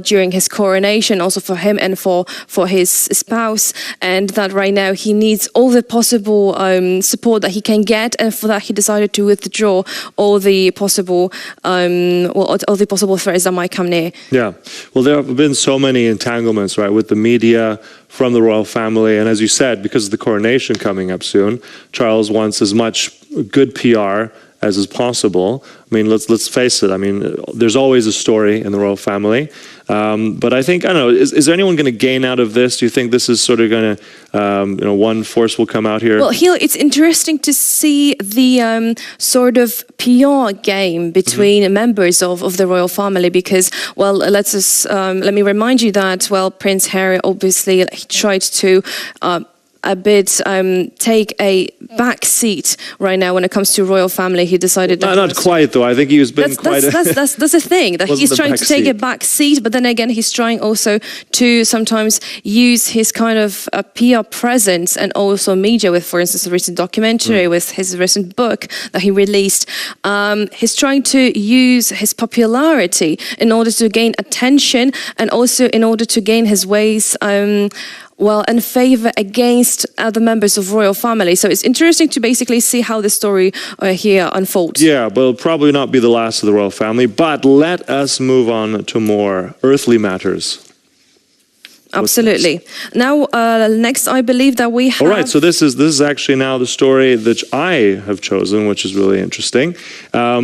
[SPEAKER 4] during his coronation, also for him and for his spouse, and that right now he needs all the possible support that he can get, and for that he decided to withdraw all the possible all the possible threats that might come near. Yeah, well, there have been so many entanglements, right, with the media from the royal family, and as you said, because of the coronation coming up soon, Charles wants as much good PR as is possible. I mean, let's face it. I mean, there's always a story in the royal family, but I think, I don't know, is there anyone going to gain out of this? Do you think this is sort of going to, one force will come out here? Well, it's interesting to see the sort of PR game between members of the royal family because, let me remind you that, Prince Harry obviously tried to a bit take a back seat right now when it comes to royal family. He decided not quite though. I think he was been quite. That's the thing that he's trying to take a back seat, but then again he's trying also to sometimes use his kind of PR presence and also media with, for instance, a recent documentary with his recent book that he released. He's trying to use his popularity in order to gain attention and also in order to gain his ways. And favor against other members of royal family. So it's interesting to basically see how the story here unfolds. Yeah, but it'll probably not be the last of the royal family. But let us move on to more earthly matters. Absolutely. Now, next, I believe that we have... All right, so this is actually now the story that I have chosen, which is really interesting.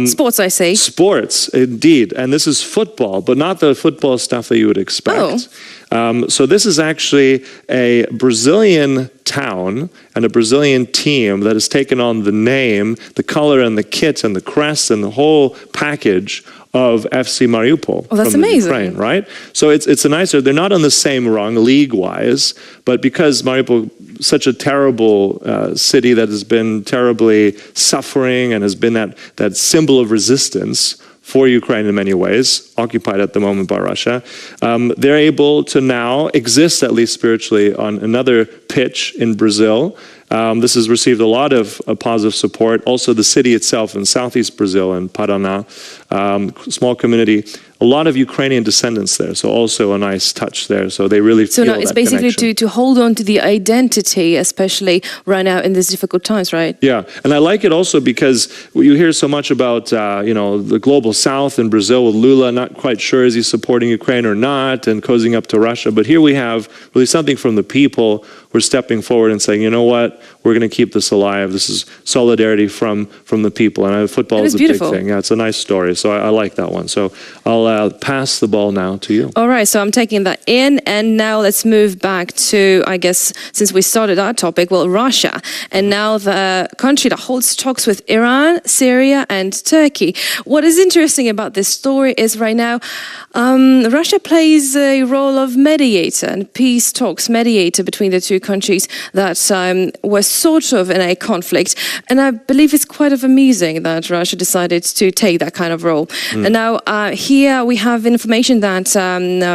[SPEAKER 4] Sports, I say. Sports, indeed. And this is football, but not the football stuff that you would expect. So this is actually a Brazilian town and a Brazilian team that has taken on the name, the color and the kit and the crest and the whole package of FC Mariupol. Oh, that's amazing. Ukraine, right? So it's a nicer, they're not on the same rung league-wise, but because Mariupol, such a terrible city that has been terribly suffering and has been that symbol of resistance for Ukraine in many ways, occupied at the moment by Russia, they're able to now exist, at least spiritually, on another pitch in Brazil. This has received a lot of positive support. Also, the city itself in southeast Brazil, in Paraná, small community, a lot of Ukrainian descendants there. So also a nice touch there. So they really feel that it's basically to hold on to the identity, especially right now in these difficult times, right? Yeah, and I like it also because you hear so much about the global south in Brazil with Lula, not quite sure is he supporting Ukraine or not, and cozying up to Russia. But here we have really something from the people. We're stepping forward and saying, you know what, we're going to keep this alive. This is solidarity from the people. And football is a big thing. Yeah, it's a nice story. So I like that one. So I'll pass the ball now to you. All right, so I'm taking that in. And now let's move back to, I guess, since we started our topic, Russia. And now the country that holds talks with Iran, Syria, and Turkey. What is interesting about this story is right now, Russia plays a role of mediator and peace talks mediator between the two countries that were sort of in a conflict. And I believe it's quite amusing that Russia decided to take that kind of role. And now here we have information that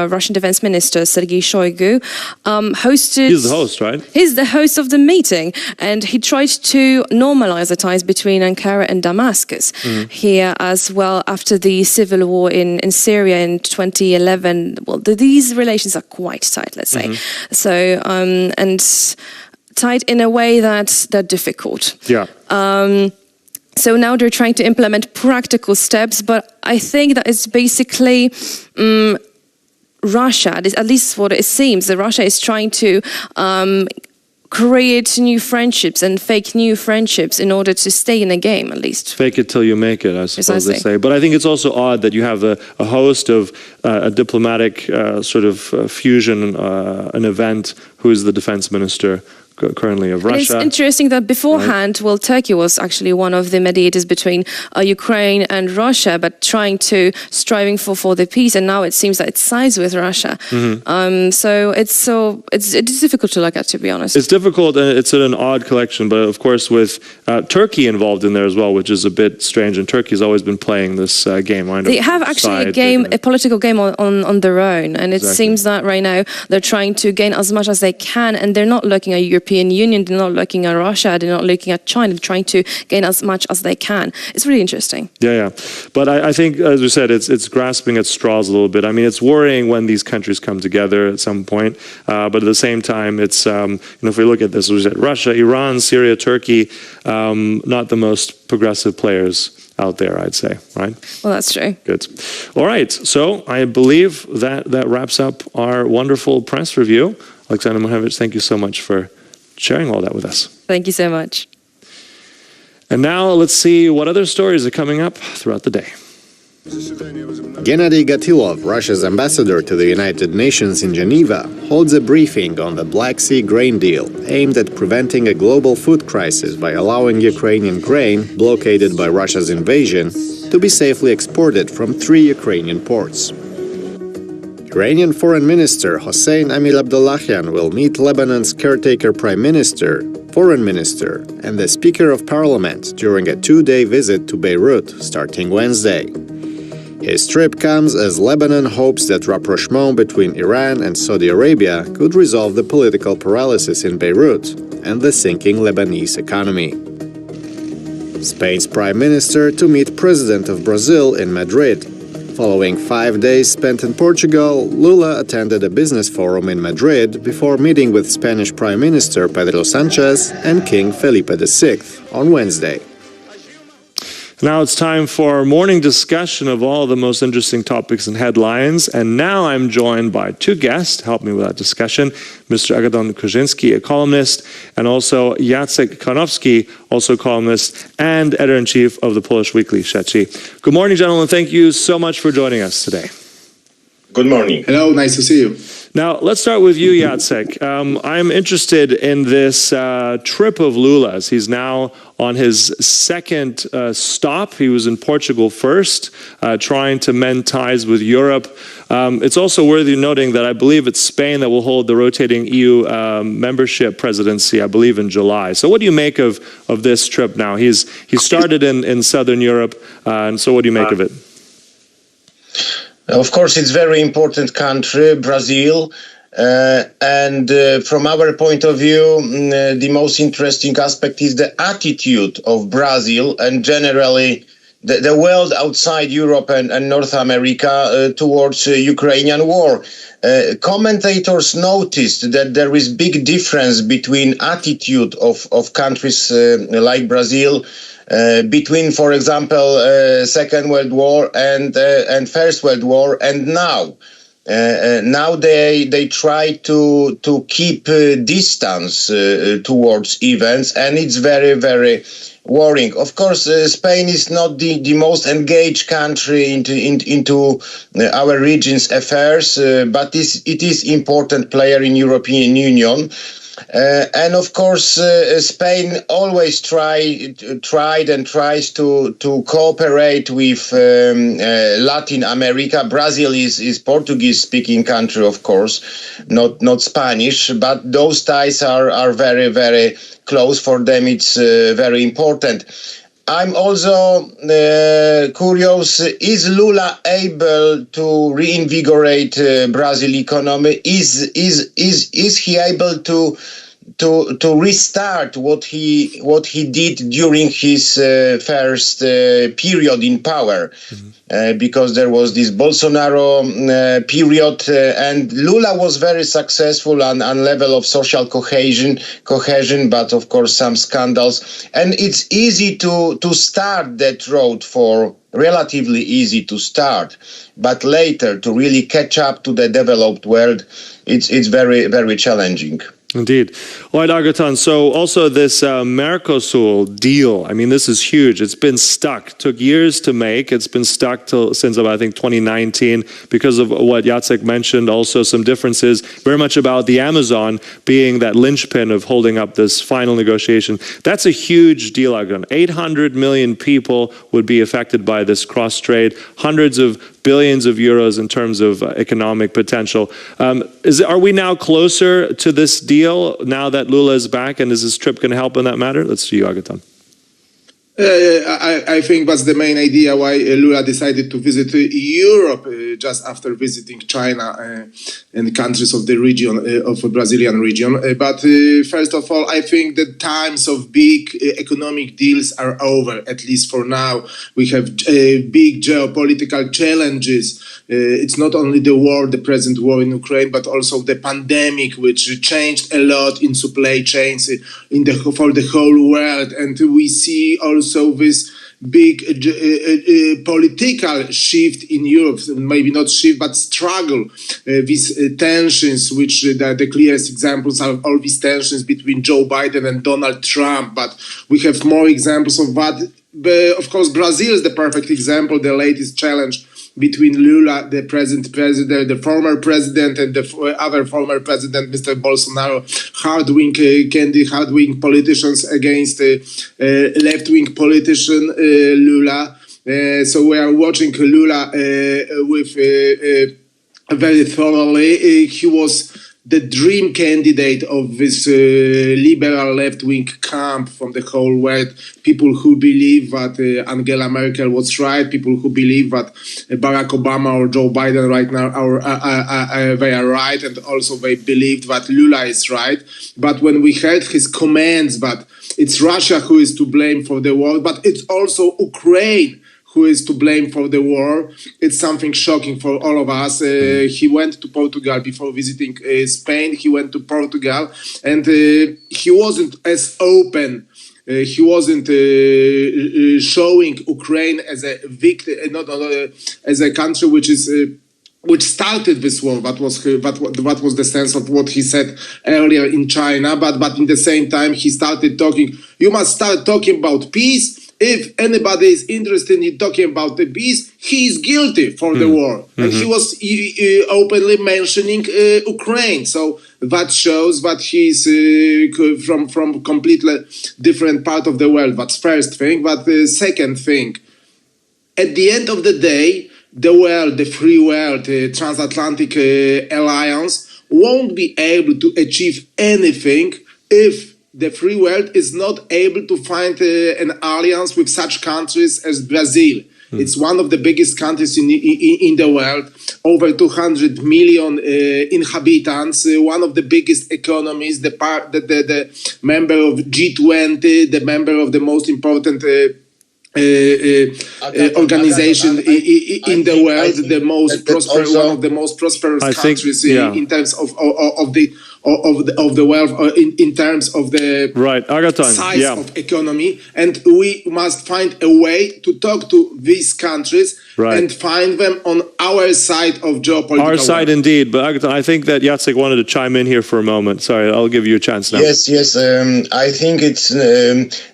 [SPEAKER 4] Russian Defense Minister Sergei Shoigu hosted... He's the host, right? He's the host of the meeting. And he tried to normalize the ties between Ankara and Damascus here as well after the civil war in Syria in 2011. Well, these relations are quite tight, let's say. So, and tight in a way that they're difficult. Yeah. So now they're trying to implement practical steps, but I think that it's basically Russia, at least what it seems, that Russia is trying to create new friendships and fake new friendships in order to stay in the game, at least.
[SPEAKER 2] Fake it till you make it, I suppose
[SPEAKER 4] Precisely.
[SPEAKER 2] they say. But I think it's also odd that you have a host of a diplomatic sort of fusion, an event, who is the defense minister currently of Russia.
[SPEAKER 4] And it's interesting that beforehand, well, Turkey was actually one of the mediators between Ukraine and Russia, but striving for the peace, and now it seems that it sides with Russia. So it's difficult to look at, to be honest.
[SPEAKER 2] It's difficult, and it's an odd collection, but of course with Turkey involved in there as well, which is a bit strange, and Turkey's always been playing this game.
[SPEAKER 4] They have actually a political game on their own, and it seems that right now they're trying to gain as much as they can, and they're not looking at European Union, they're not looking at Russia, they're not looking at China, they're trying to gain as much as they can. It's really interesting.
[SPEAKER 2] Yeah. But I think, as we said, it's grasping at straws a little bit. I mean, it's worrying when these countries come together at some point, but at the same time, it's, if we look at this, we said Russia, Iran, Syria, Turkey, not the most progressive players out there, I'd say, right?
[SPEAKER 4] Well, that's true.
[SPEAKER 2] Good. All right, so I believe that wraps up our wonderful press review. Alexander Mohevich, thank you so much for sharing all that with us.
[SPEAKER 4] Thank you so much.
[SPEAKER 2] And now let's see what other stories are coming up throughout the day.
[SPEAKER 5] Gennady Gatilov, Russia's ambassador to the United Nations in Geneva, holds a briefing on the Black Sea grain deal aimed at preventing a global food crisis by allowing Ukrainian grain, blockaded by Russia's invasion, to be safely exported from 3 Ukrainian ports. Iranian Foreign Minister Hossein Amir Abdullahian will meet Lebanon's caretaker Prime Minister, Foreign Minister, and the Speaker of Parliament during a 2-day visit to Beirut starting Wednesday. His trip comes as Lebanon hopes that rapprochement between Iran and Saudi Arabia could resolve the political paralysis in Beirut and the sinking Lebanese economy. Spain's Prime Minister to meet President of Brazil in Madrid. Following 5 days spent in Portugal, Lula attended a business forum in Madrid before meeting with Spanish Prime Minister Pedro Sanchez and King Felipe VI on Wednesday.
[SPEAKER 2] Now it's time for a morning discussion of all the most interesting topics and headlines. And now I'm joined by 2 guests to help me with that discussion. Mr. Agaton Korzynski, a columnist, and also Jacek Karnowski, also columnist and editor-in-chief of the Polish weekly Szeci. Good morning, gentlemen. Thank you so much for joining us today.
[SPEAKER 19] Good morning.
[SPEAKER 20] Hello, nice to see you.
[SPEAKER 2] Now, let's start with you, Jacek. I'm interested in this trip of Lula's. He's now on his second stop. He was in Portugal first, trying to mend ties with Europe. It's also worthy noting that I believe it's Spain that will hold the rotating EU membership presidency, I believe, in July. So what do you make of this trip now? He started in Southern Europe, and so what do you make of it?
[SPEAKER 19] Of course, it's a very important country, Brazil, and from our point of view, the most interesting aspect is the attitude of Brazil and generally the world outside Europe and North America towards Ukrainian war. Commentators noticed that there is big difference between attitude of countries like Brazil between, for example, Second World War and First World War, and now. Now they try to keep distance towards events, and it's very, very worrying. Of course, Spain is not the most engaged country into our region's affairs, but it is important player in European Union. And of course, Spain always tried and tries to cooperate with Latin America. Brazil is Portuguese-speaking country, of course, not Spanish, but those ties are very, very close for them. It's very important. I'm also curious, is Lula able to reinvigorate Brazil economy? Is he able to to restart what he did during his first period in power. Because there was this Bolsonaro period, and Lula was very successful on level of social cohesion, but of course some scandals. And it's easy to start that road relatively easy to start, but later to really catch up to the developed world, it's very, very challenging.
[SPEAKER 2] Indeed. All right, Agaton, so also this Mercosur deal, I mean, this is huge. It's been stuck. Took years to make. It's been stuck since about, I think, 2019 because of what Jacek mentioned, also some differences, very much about the Amazon being that linchpin of holding up this final negotiation. That's a huge deal, Agaton. 800 million people would be affected by this cross-trade, hundreds of billions of euros in terms of economic potential. Are we now closer to this deal now that Lula is back, and is this trip going to help in that matter? Let's see you, Agaton.
[SPEAKER 20] I think that's the main idea why Lula decided to visit Europe just after visiting China and countries of the region, of the Brazilian region. But first of all, I think the times of big economic deals are over, at least for now. We have big geopolitical challenges. It's not only the war, the present war in Ukraine, but also the pandemic, which changed a lot in supply chains for the whole world. And we see also this big political shift in Europe, maybe not shift, but struggle, these tensions, which the clearest examples are all these tensions between Joe Biden and Donald Trump. But we have more examples of that. Of course, Brazil is the perfect example, the latest challenge between Lula, the present president, the former president, and the other former president, Mr. Bolsonaro, hard-wing politicians against left-wing politician Lula. So we are watching Lula with very thoroughly. He was the dream candidate of this liberal left-wing camp from the whole world. People who believe that Angela Merkel was right, people who believe that Barack Obama or Joe Biden right now they are right, and also they believed that Lula is right. But when we heard his comments that it's Russia who is to blame for the war, but it's also Ukraine who is to blame for the war, it's something shocking for all of us. He went to Portugal before visiting Spain. He went to Portugal, and he wasn't as open. He wasn't showing Ukraine as a victim, not as a country which started this war. That was the sense of what he said earlier in China. But in the same time, he started talking. You must start talking about peace. If anybody is interested in talking about the peace, he is guilty for the war. And he was openly mentioning Ukraine. So that shows that he's from completely different part of the world. That's first thing. But the second thing, at the end of the day, the world, the free world, the transatlantic alliance won't be able to achieve anything if the free world is not able to find an alliance with such countries as Brazil. It's one of the biggest countries in the world, over 200 million inhabitants, one of the biggest economies, the member of G20, the member of the most important organization in the world, the most prosperous, one of the most prosperous countries in terms of the wealth, in terms of the size of economy. And we must find a way to talk to these countries and find them on our side of geopolitical
[SPEAKER 2] Our side, indeed. But Agaton, I think that Jacek wanted to chime in here for a moment. Sorry, I'll give you a chance now.
[SPEAKER 19] Yes. I think it's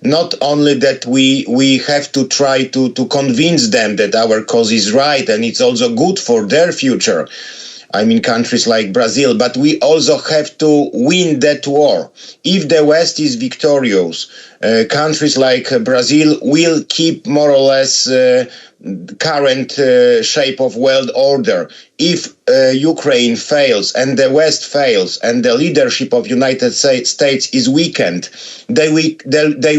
[SPEAKER 19] not only that we have to try to convince them that our cause is right, and it's also good for their future. I mean, countries like Brazil, but we also have to win that war. If the West is victorious, countries like Brazil will keep more or less current shape of world order. if Ukraine fails and the West fails and the leadership of United States is weakened, they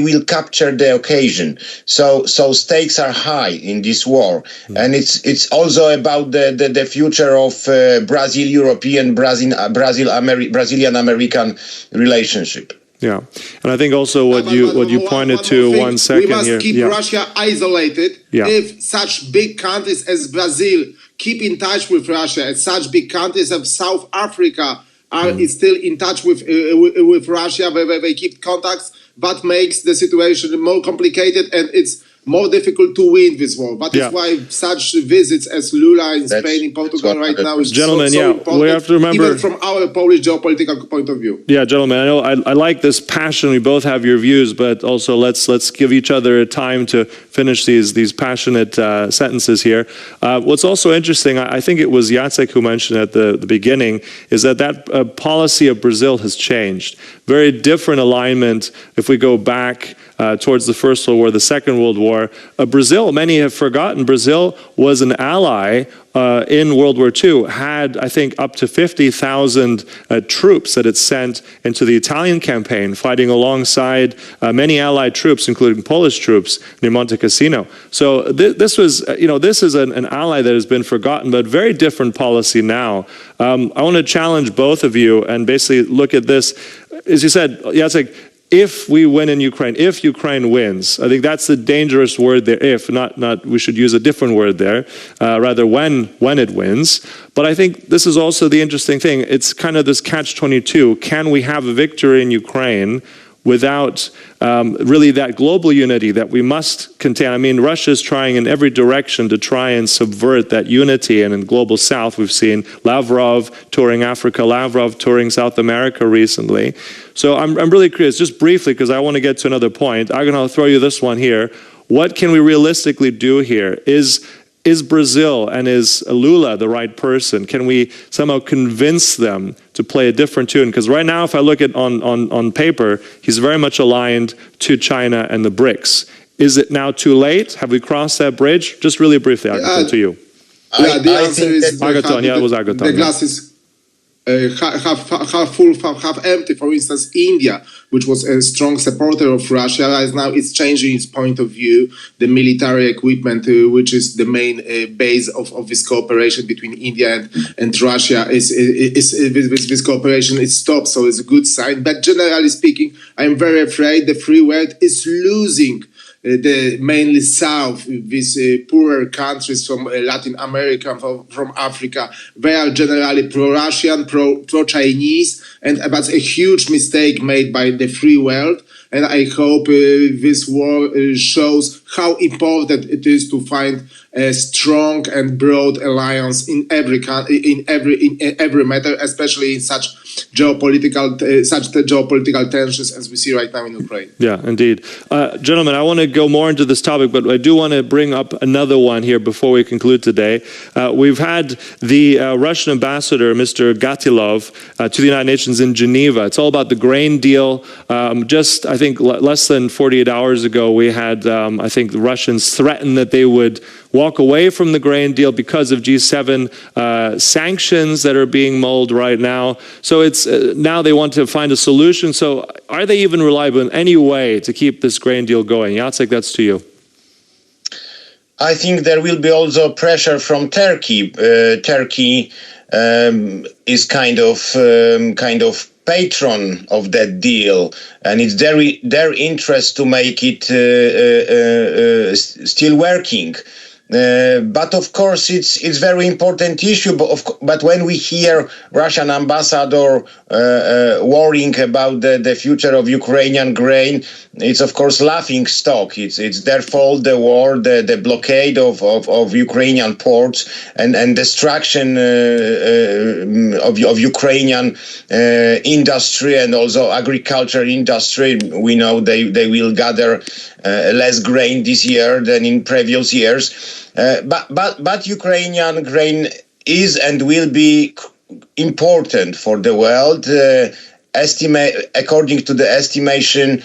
[SPEAKER 19] will capture the occasion. So stakes are high in this war, and it's also about the future of Brazilian American relationship.
[SPEAKER 2] Yeah, and I think also what you pointed to one second
[SPEAKER 20] we must
[SPEAKER 2] here.
[SPEAKER 20] keep Russia isolated.
[SPEAKER 2] Yeah.
[SPEAKER 20] If such big countries as Brazil keep in touch with Russia, and such big countries of South Africa are still in touch with Russia, where they keep contacts, but makes the situation more complicated, and it's more difficult to win this war. But it's why such visits as Lula in Spain, in Portugal right now is so important,
[SPEAKER 2] we have to remember,
[SPEAKER 20] even from our Polish geopolitical point of view.
[SPEAKER 2] Yeah, gentlemen, I know I like this passion. We both have your views, but also let's give each other time to finish these passionate sentences here. What's also interesting, I think it was Jacek who mentioned at the beginning, is that policy of Brazil has changed. Very different alignment if we go back towards the First World War, the Second World War. Brazil, many have forgotten, Brazil was an ally in World War II, had, I think, up to 50,000 troops that it sent into the Italian campaign, fighting alongside many Allied troops, including Polish troops near Monte Cassino. So this was, this is an ally that has been forgotten, but very different policy now. I want to challenge both of you and basically look at this. As you said, Jacek, if we win in Ukraine, if Ukraine wins, I think that's the dangerous word there. If, not we should use a different word there, rather when it wins. But I think this is also the interesting thing. It's kind of this catch-22. Can we have a victory in Ukraine without really that global unity that we must contain? I mean, Russia is trying in every direction to try and subvert that unity. And in Global South, we've seen Lavrov touring Africa, Lavrov touring South America recently. So I'm really curious, just briefly, because I want to get to another point. I'm going to throw you this one here. What can we realistically do here? Is Brazil and is Lula the right person? Can we somehow convince them to play a different tune? Because right now, if I look at on paper, he's very much aligned to China and the BRICS. Is it now too late? Have we crossed that bridge? Just really briefly, Agaton, to you.
[SPEAKER 20] Yeah, the answer is
[SPEAKER 2] Agaton. Yeah, it was Agaton.
[SPEAKER 20] The glass is half full, half empty. For instance, India, which was a strong supporter of Russia, right now it's changing its point of view. The military equipment, which is the main base of this cooperation between India and Russia, is this cooperation is stopped. So it's a good sign. But generally speaking, I'm very afraid the free world is losing the mainly South, these poorer countries from Latin America, from Africa. They are generally pro-Russian, pro-Chinese, and that's a huge mistake made by the free world. And I hope this war shows how important it is to find a strong and broad alliance in every matter, especially in such geopolitical tensions as we see right now in Ukraine.
[SPEAKER 2] Yeah, indeed. Gentlemen, I want to go more into this topic, but I do want to bring up another one here before we conclude today. We've had the Russian ambassador, Mr. Gatilov, to the United Nations in Geneva. It's all about the grain deal. Just, I think, less than 48 hours ago, we had, I think, the Russians threaten that they would walk away from the grain deal because of G7 sanctions that are being mulled right now. So it's now they want to find a solution. So are they even reliable in any way to keep this grain deal going? Jacek, that's to you.
[SPEAKER 19] I think there will be also pressure from Turkey. Turkey is kind of patron of that deal, and it's their interest to make it still working. But of course, it's very important issue. But when we hear Russian ambassador worrying about the future of Ukrainian grain, it's of course laughing stock. It's their fault, the war, the blockade of Ukrainian ports, and destruction of Ukrainian industry and also agriculture industry. We know they will gather less grain this year than in previous years. But Ukrainian grain is and will be important for the world. according to the estimation,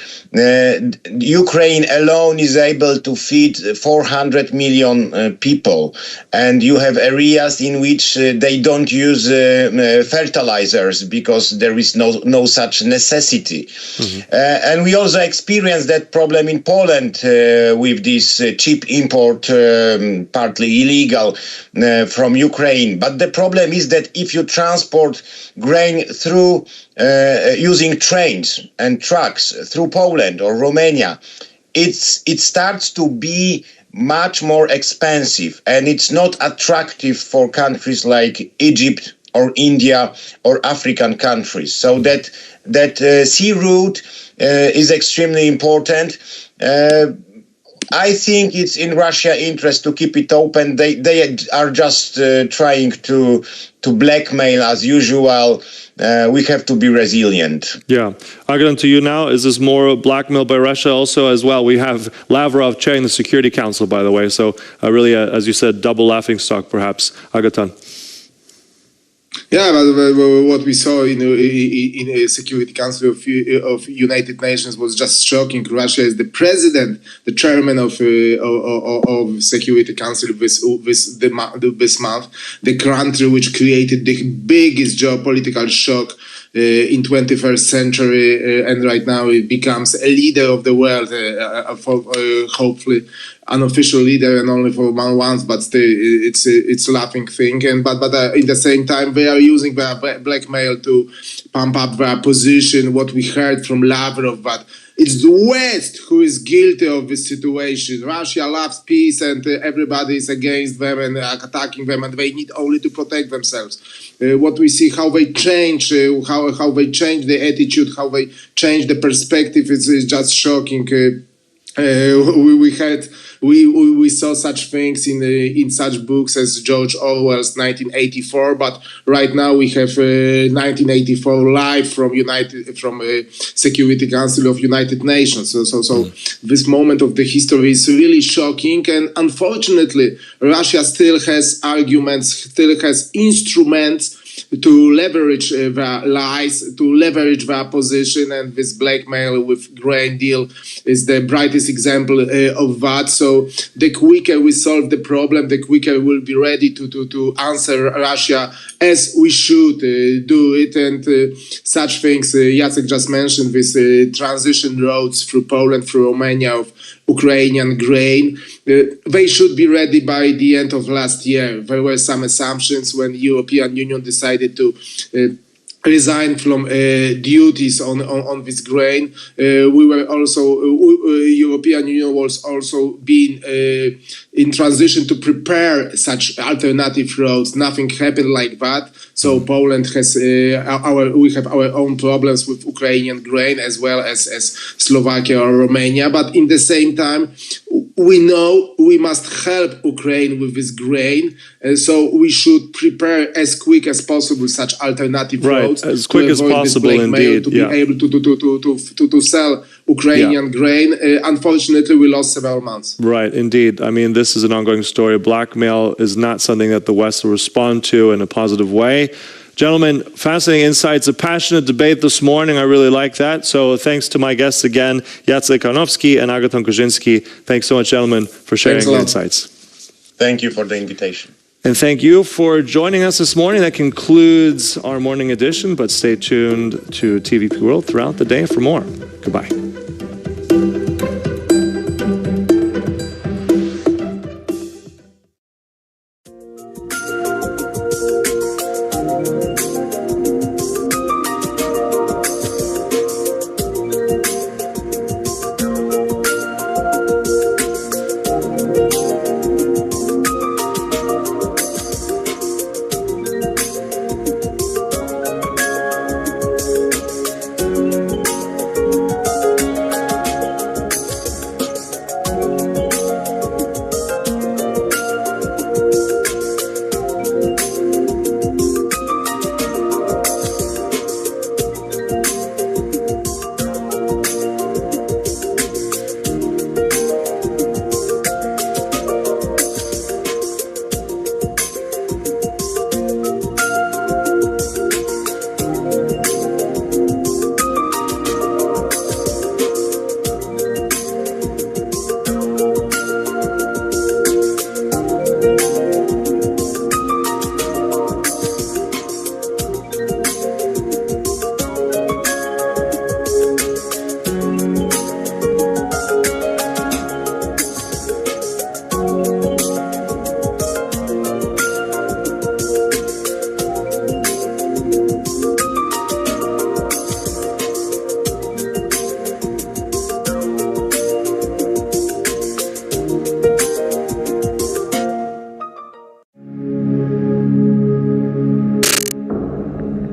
[SPEAKER 19] Ukraine alone is able to feed 400 million people, and you have areas in which they don't use fertilizers because there is no such necessity. And we also experienced that problem in Poland with this cheap import, partly illegal, from Ukraine. But the problem is that if you transport grain through using trains and trucks through Poland or Romania, it starts to be much more expensive, and it's not attractive for countries like Egypt or India or African countries. So that sea route is extremely important. I think it's in Russia's interest to keep it open. They are just trying to blackmail as usual. We have to be resilient.
[SPEAKER 2] Yeah. Agaton, to you now. Is this more blackmail by Russia also as well? We have Lavrov chairing the Security Council, by the way. So really, as you said, double laughingstock perhaps. Agaton.
[SPEAKER 20] Yeah, but what we saw in the Security Council of United Nations was just shocking. Russia is the president, the chairman of Security Council this month, the country which created the biggest geopolitical shock in 21st century, and right now it becomes a leader of the world, hopefully unofficial leader and only for 1 month, but still it's a laughing thing. And but in the same time they are using their blackmail to pump up their position. What we heard from Lavrov, but it's the West who is guilty of this situation. Russia loves peace and everybody is against them and attacking them, and they need only to protect themselves. What we see, how they change, how they change the attitude, how they change the perspective, is just shocking. We saw such things in such books as George Orwell's 1984, but right now we have 1984 live from Security Council of United Nations. So this moment of the history is really shocking, and unfortunately, Russia still has arguments, still has instruments to leverage their lies, to leverage their position, and this blackmail with grain deal is the brightest example of that. So the quicker we solve the problem, the quicker we'll be ready to answer Russia as we should do it. And such things Jacek just mentioned, this transition roads through Poland, through Romania of Ukrainian grain, they should be ready by the end of last year. There were some assumptions when the European Union decided to resign from duties on this grain. We were also European Union was also being in transition to prepare such alternative roads. Nothing happened like that. So Poland has we have our own problems with Ukrainian grain as well as Slovakia or Romania. But in the same time, we know we must help Ukraine with this grain, so we should prepare as quick as possible such alternative roads,
[SPEAKER 2] as quick as possible, indeed,
[SPEAKER 20] to be able to sell Ukrainian grain. Unfortunately, we lost several months.
[SPEAKER 2] Right, indeed. I mean, this is an ongoing story. Blackmail is not something that the West will respond to in a positive way. Gentlemen, fascinating insights, a passionate debate this morning. I really like that. So thanks to my guests again, Jacek Karnowski and Agaton Korzyński. Thanks so much, gentlemen, for sharing your insights.
[SPEAKER 19] Thank you for the invitation.
[SPEAKER 2] And thank you for joining us this morning. That concludes our morning edition, but stay tuned to TVP World throughout the day for more. Goodbye.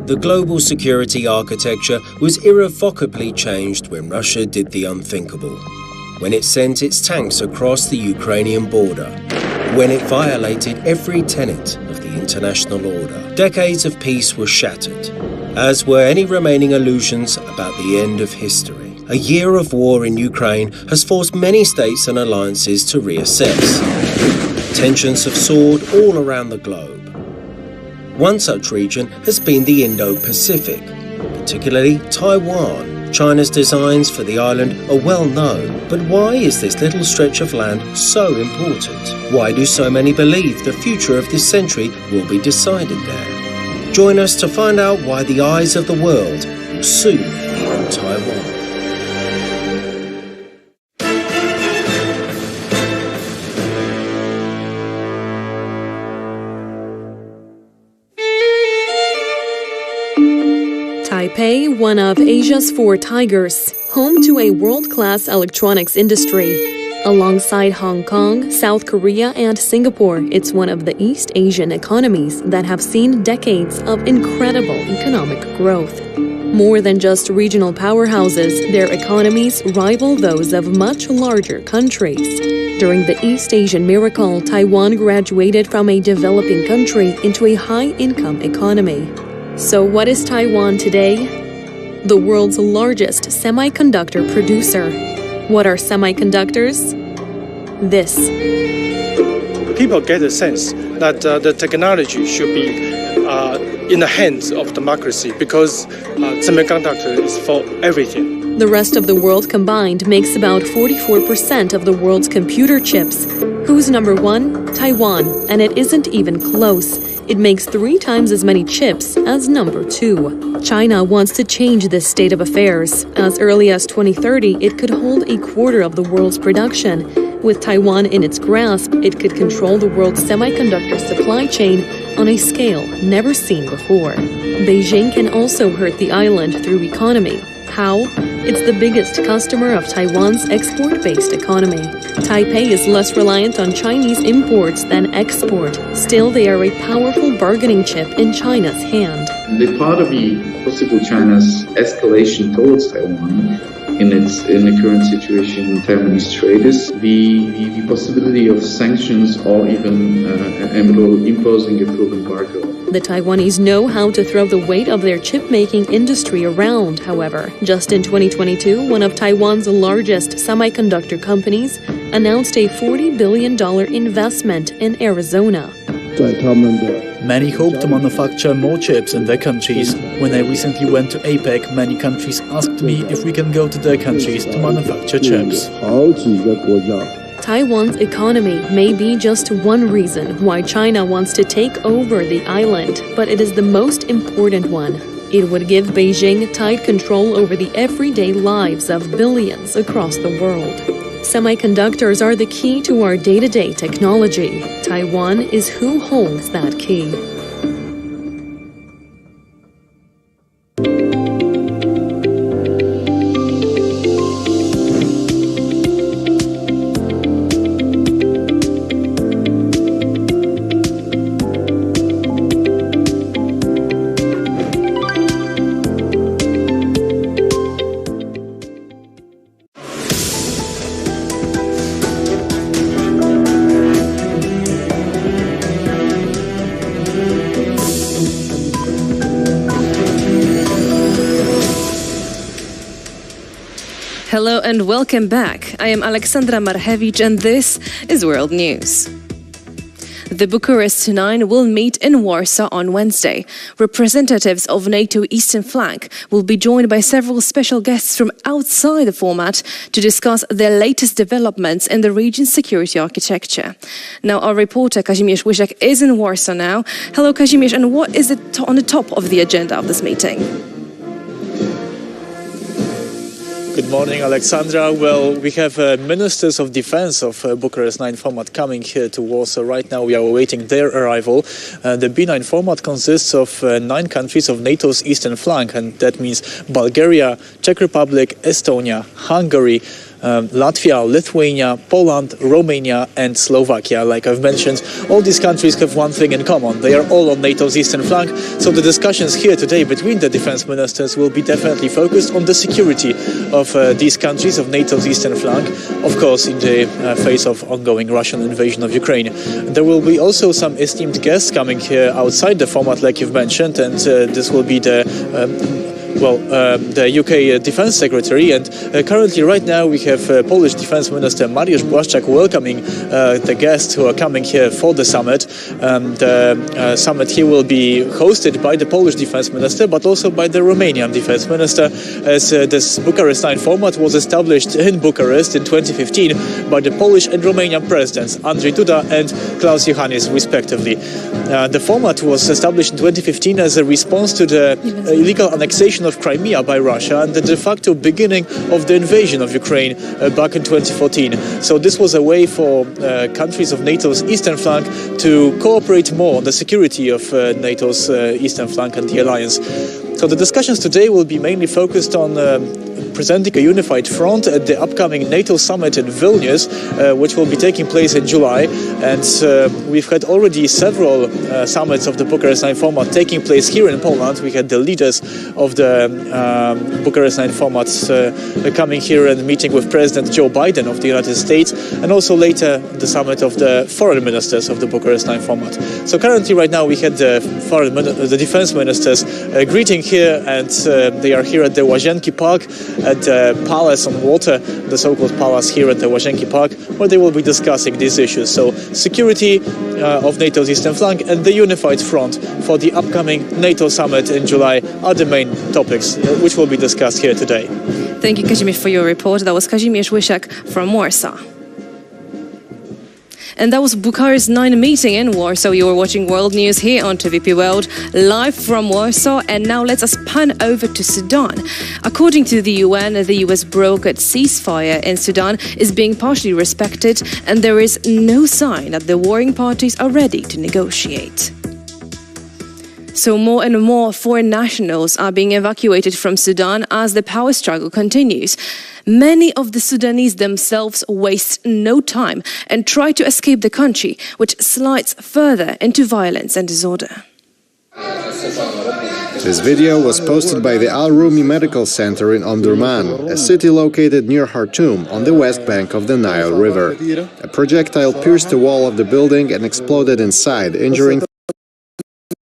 [SPEAKER 21] The global security architecture was irrevocably changed when Russia did the unthinkable, when it sent its tanks across the Ukrainian border, when it violated every tenet of the international order. Decades of peace were shattered, as were any remaining illusions about the end of history. A year of war in Ukraine has forced many states and alliances to reassess. Tensions have soared all around the globe. One such region has been the Indo-Pacific, particularly Taiwan. China's designs for the island are well known, but why is this little stretch of land so important? Why do so many believe the future of this century will be decided there? Join us to find out why the eyes of the world will soon be on Taiwan.
[SPEAKER 15] Taipei, one of Asia's four tigers, home to a world-class electronics industry. Alongside Hong Kong, South Korea, and Singapore, it's one of the East Asian economies that have seen decades of incredible economic growth. More than just regional powerhouses, their economies rival those of much larger countries. During the East Asian miracle, Taiwan graduated from a developing country into a high-income economy. So what is Taiwan today? The world's largest semiconductor producer. What are semiconductors? This.
[SPEAKER 22] People get a sense that the technology should be in the hands of democracy because semiconductor is for everything.
[SPEAKER 15] The rest of the world combined makes about 44% of the world's computer chips. Who's number one? Taiwan, and it isn't even close. It makes 3 times as many chips as number 2. China wants to change this state of affairs. As early as 2030, it could hold a quarter of the world's production. With Taiwan in its grasp, it could control the world's semiconductor supply chain on a scale never seen before. Beijing can also hurt the island through economy. How? It's the biggest customer of Taiwan's export-based economy. Taipei is less reliant on Chinese imports than export. Still, they are a powerful bargaining chip in China's hand.
[SPEAKER 23] The part of the possible China's escalation towards Taiwan in the current situation in Taiwanese trade is the possibility of sanctions or even imposing a full embargo.
[SPEAKER 15] The Taiwanese know how to throw the weight of their chip-making industry around, however. Just in 2022, one of Taiwan's largest semiconductor companies announced a $40 billion investment in Arizona.
[SPEAKER 24] Many hope to manufacture more chips in their countries. When I recently went to APEC, many countries asked me if we can go to their countries to manufacture chips.
[SPEAKER 15] Taiwan's economy may be just one reason why China wants to take over the island, but it is the most important one. It would give Beijing tight control over the everyday lives of billions across the world. Semiconductors are the key to our day-to-day technology. Taiwan is who holds that key.
[SPEAKER 4] Hello and welcome back. I am Aleksandra Marchewicz and this is World News. The Bucharest 9 will meet in Warsaw on Wednesday. Representatives of NATO Eastern Flank will be joined by several special guests from outside the format to discuss the latest developments in the region's security architecture. Now, our reporter Kazimierz Łysiak is in Warsaw now. Hello, Kazimierz, and what is on the top of the agenda of this meeting?
[SPEAKER 24] Good morning, Alexandra. Well, we have ministers of defense of Bucharest 9 format coming here to Warsaw. Right now we are awaiting their arrival. The B9 format consists of 9 countries of NATO's eastern flank, and that means Bulgaria, Czech Republic, Estonia, Hungary, Latvia, Lithuania, Poland, Romania and Slovakia. Like I've mentioned, all these countries have one thing in common. They are all on NATO's eastern flank, so the discussions here today between the defense ministers will be definitely focused on the security of these countries of NATO's eastern flank, of course in the face of ongoing Russian invasion of Ukraine. There will be also some esteemed guests coming here outside the format, like you've mentioned, and this will be the UK Defence Secretary, and currently right now we have Polish Defence Minister Mariusz Błaszczak welcoming the guests who are coming here for the summit. The summit here will be hosted by the Polish Defence Minister, but also by the Romanian Defence Minister, as this Bucharest 9 format was established in Bucharest in 2015 by the Polish and Romanian presidents Andrzej Duda and Klaus Iohannis, respectively. The format was established in 2015 as a response to the illegal annexation of Crimea by Russia and the de facto beginning of the invasion of Ukraine back in 2014. So this was a way for countries of NATO's eastern flank to cooperate more on the security of NATO's eastern flank and the alliance. So the discussions today will be mainly focused on presenting a unified front at the upcoming NATO summit in Vilnius, which will be taking place in July. And we've had already several summits of the Bucharest 9 format taking place here in Poland. We had the leaders of the Bucharest 9 formats coming here and meeting with President Joe Biden of the United States, and also later the summit of the foreign ministers of the Bucharest 9 format. So currently right now we had the defense ministers greeting here, and they are here at the Łazienki Park, at the Palace on Water, the so-called Palace here at the Łazienki Park, where they will be discussing these issues. So security of NATO's eastern flank and the unified front for the upcoming NATO summit in July are the main topics which will be discussed here today.
[SPEAKER 4] Thank you, Kazimierz, for your report. That was Kazimierz Łysiak from Warsaw. And that was Bucharest 9 meeting in Warsaw. You were watching World News here on TVP World, live from Warsaw. And now let us pan over to Sudan. According to the UN, the US brokered ceasefire in Sudan is being partially respected, and there is no sign that the warring parties are ready to negotiate. So more and more foreign nationals are being evacuated from Sudan as the power struggle continues. Many of the Sudanese themselves waste no time and try to escape the country, which slides further into violence and disorder.
[SPEAKER 5] This video was posted by the Al Rumi Medical Center in Omdurman, a city located near Khartoum on the west bank of the Nile River. A projectile pierced the wall of the building and exploded inside, injuring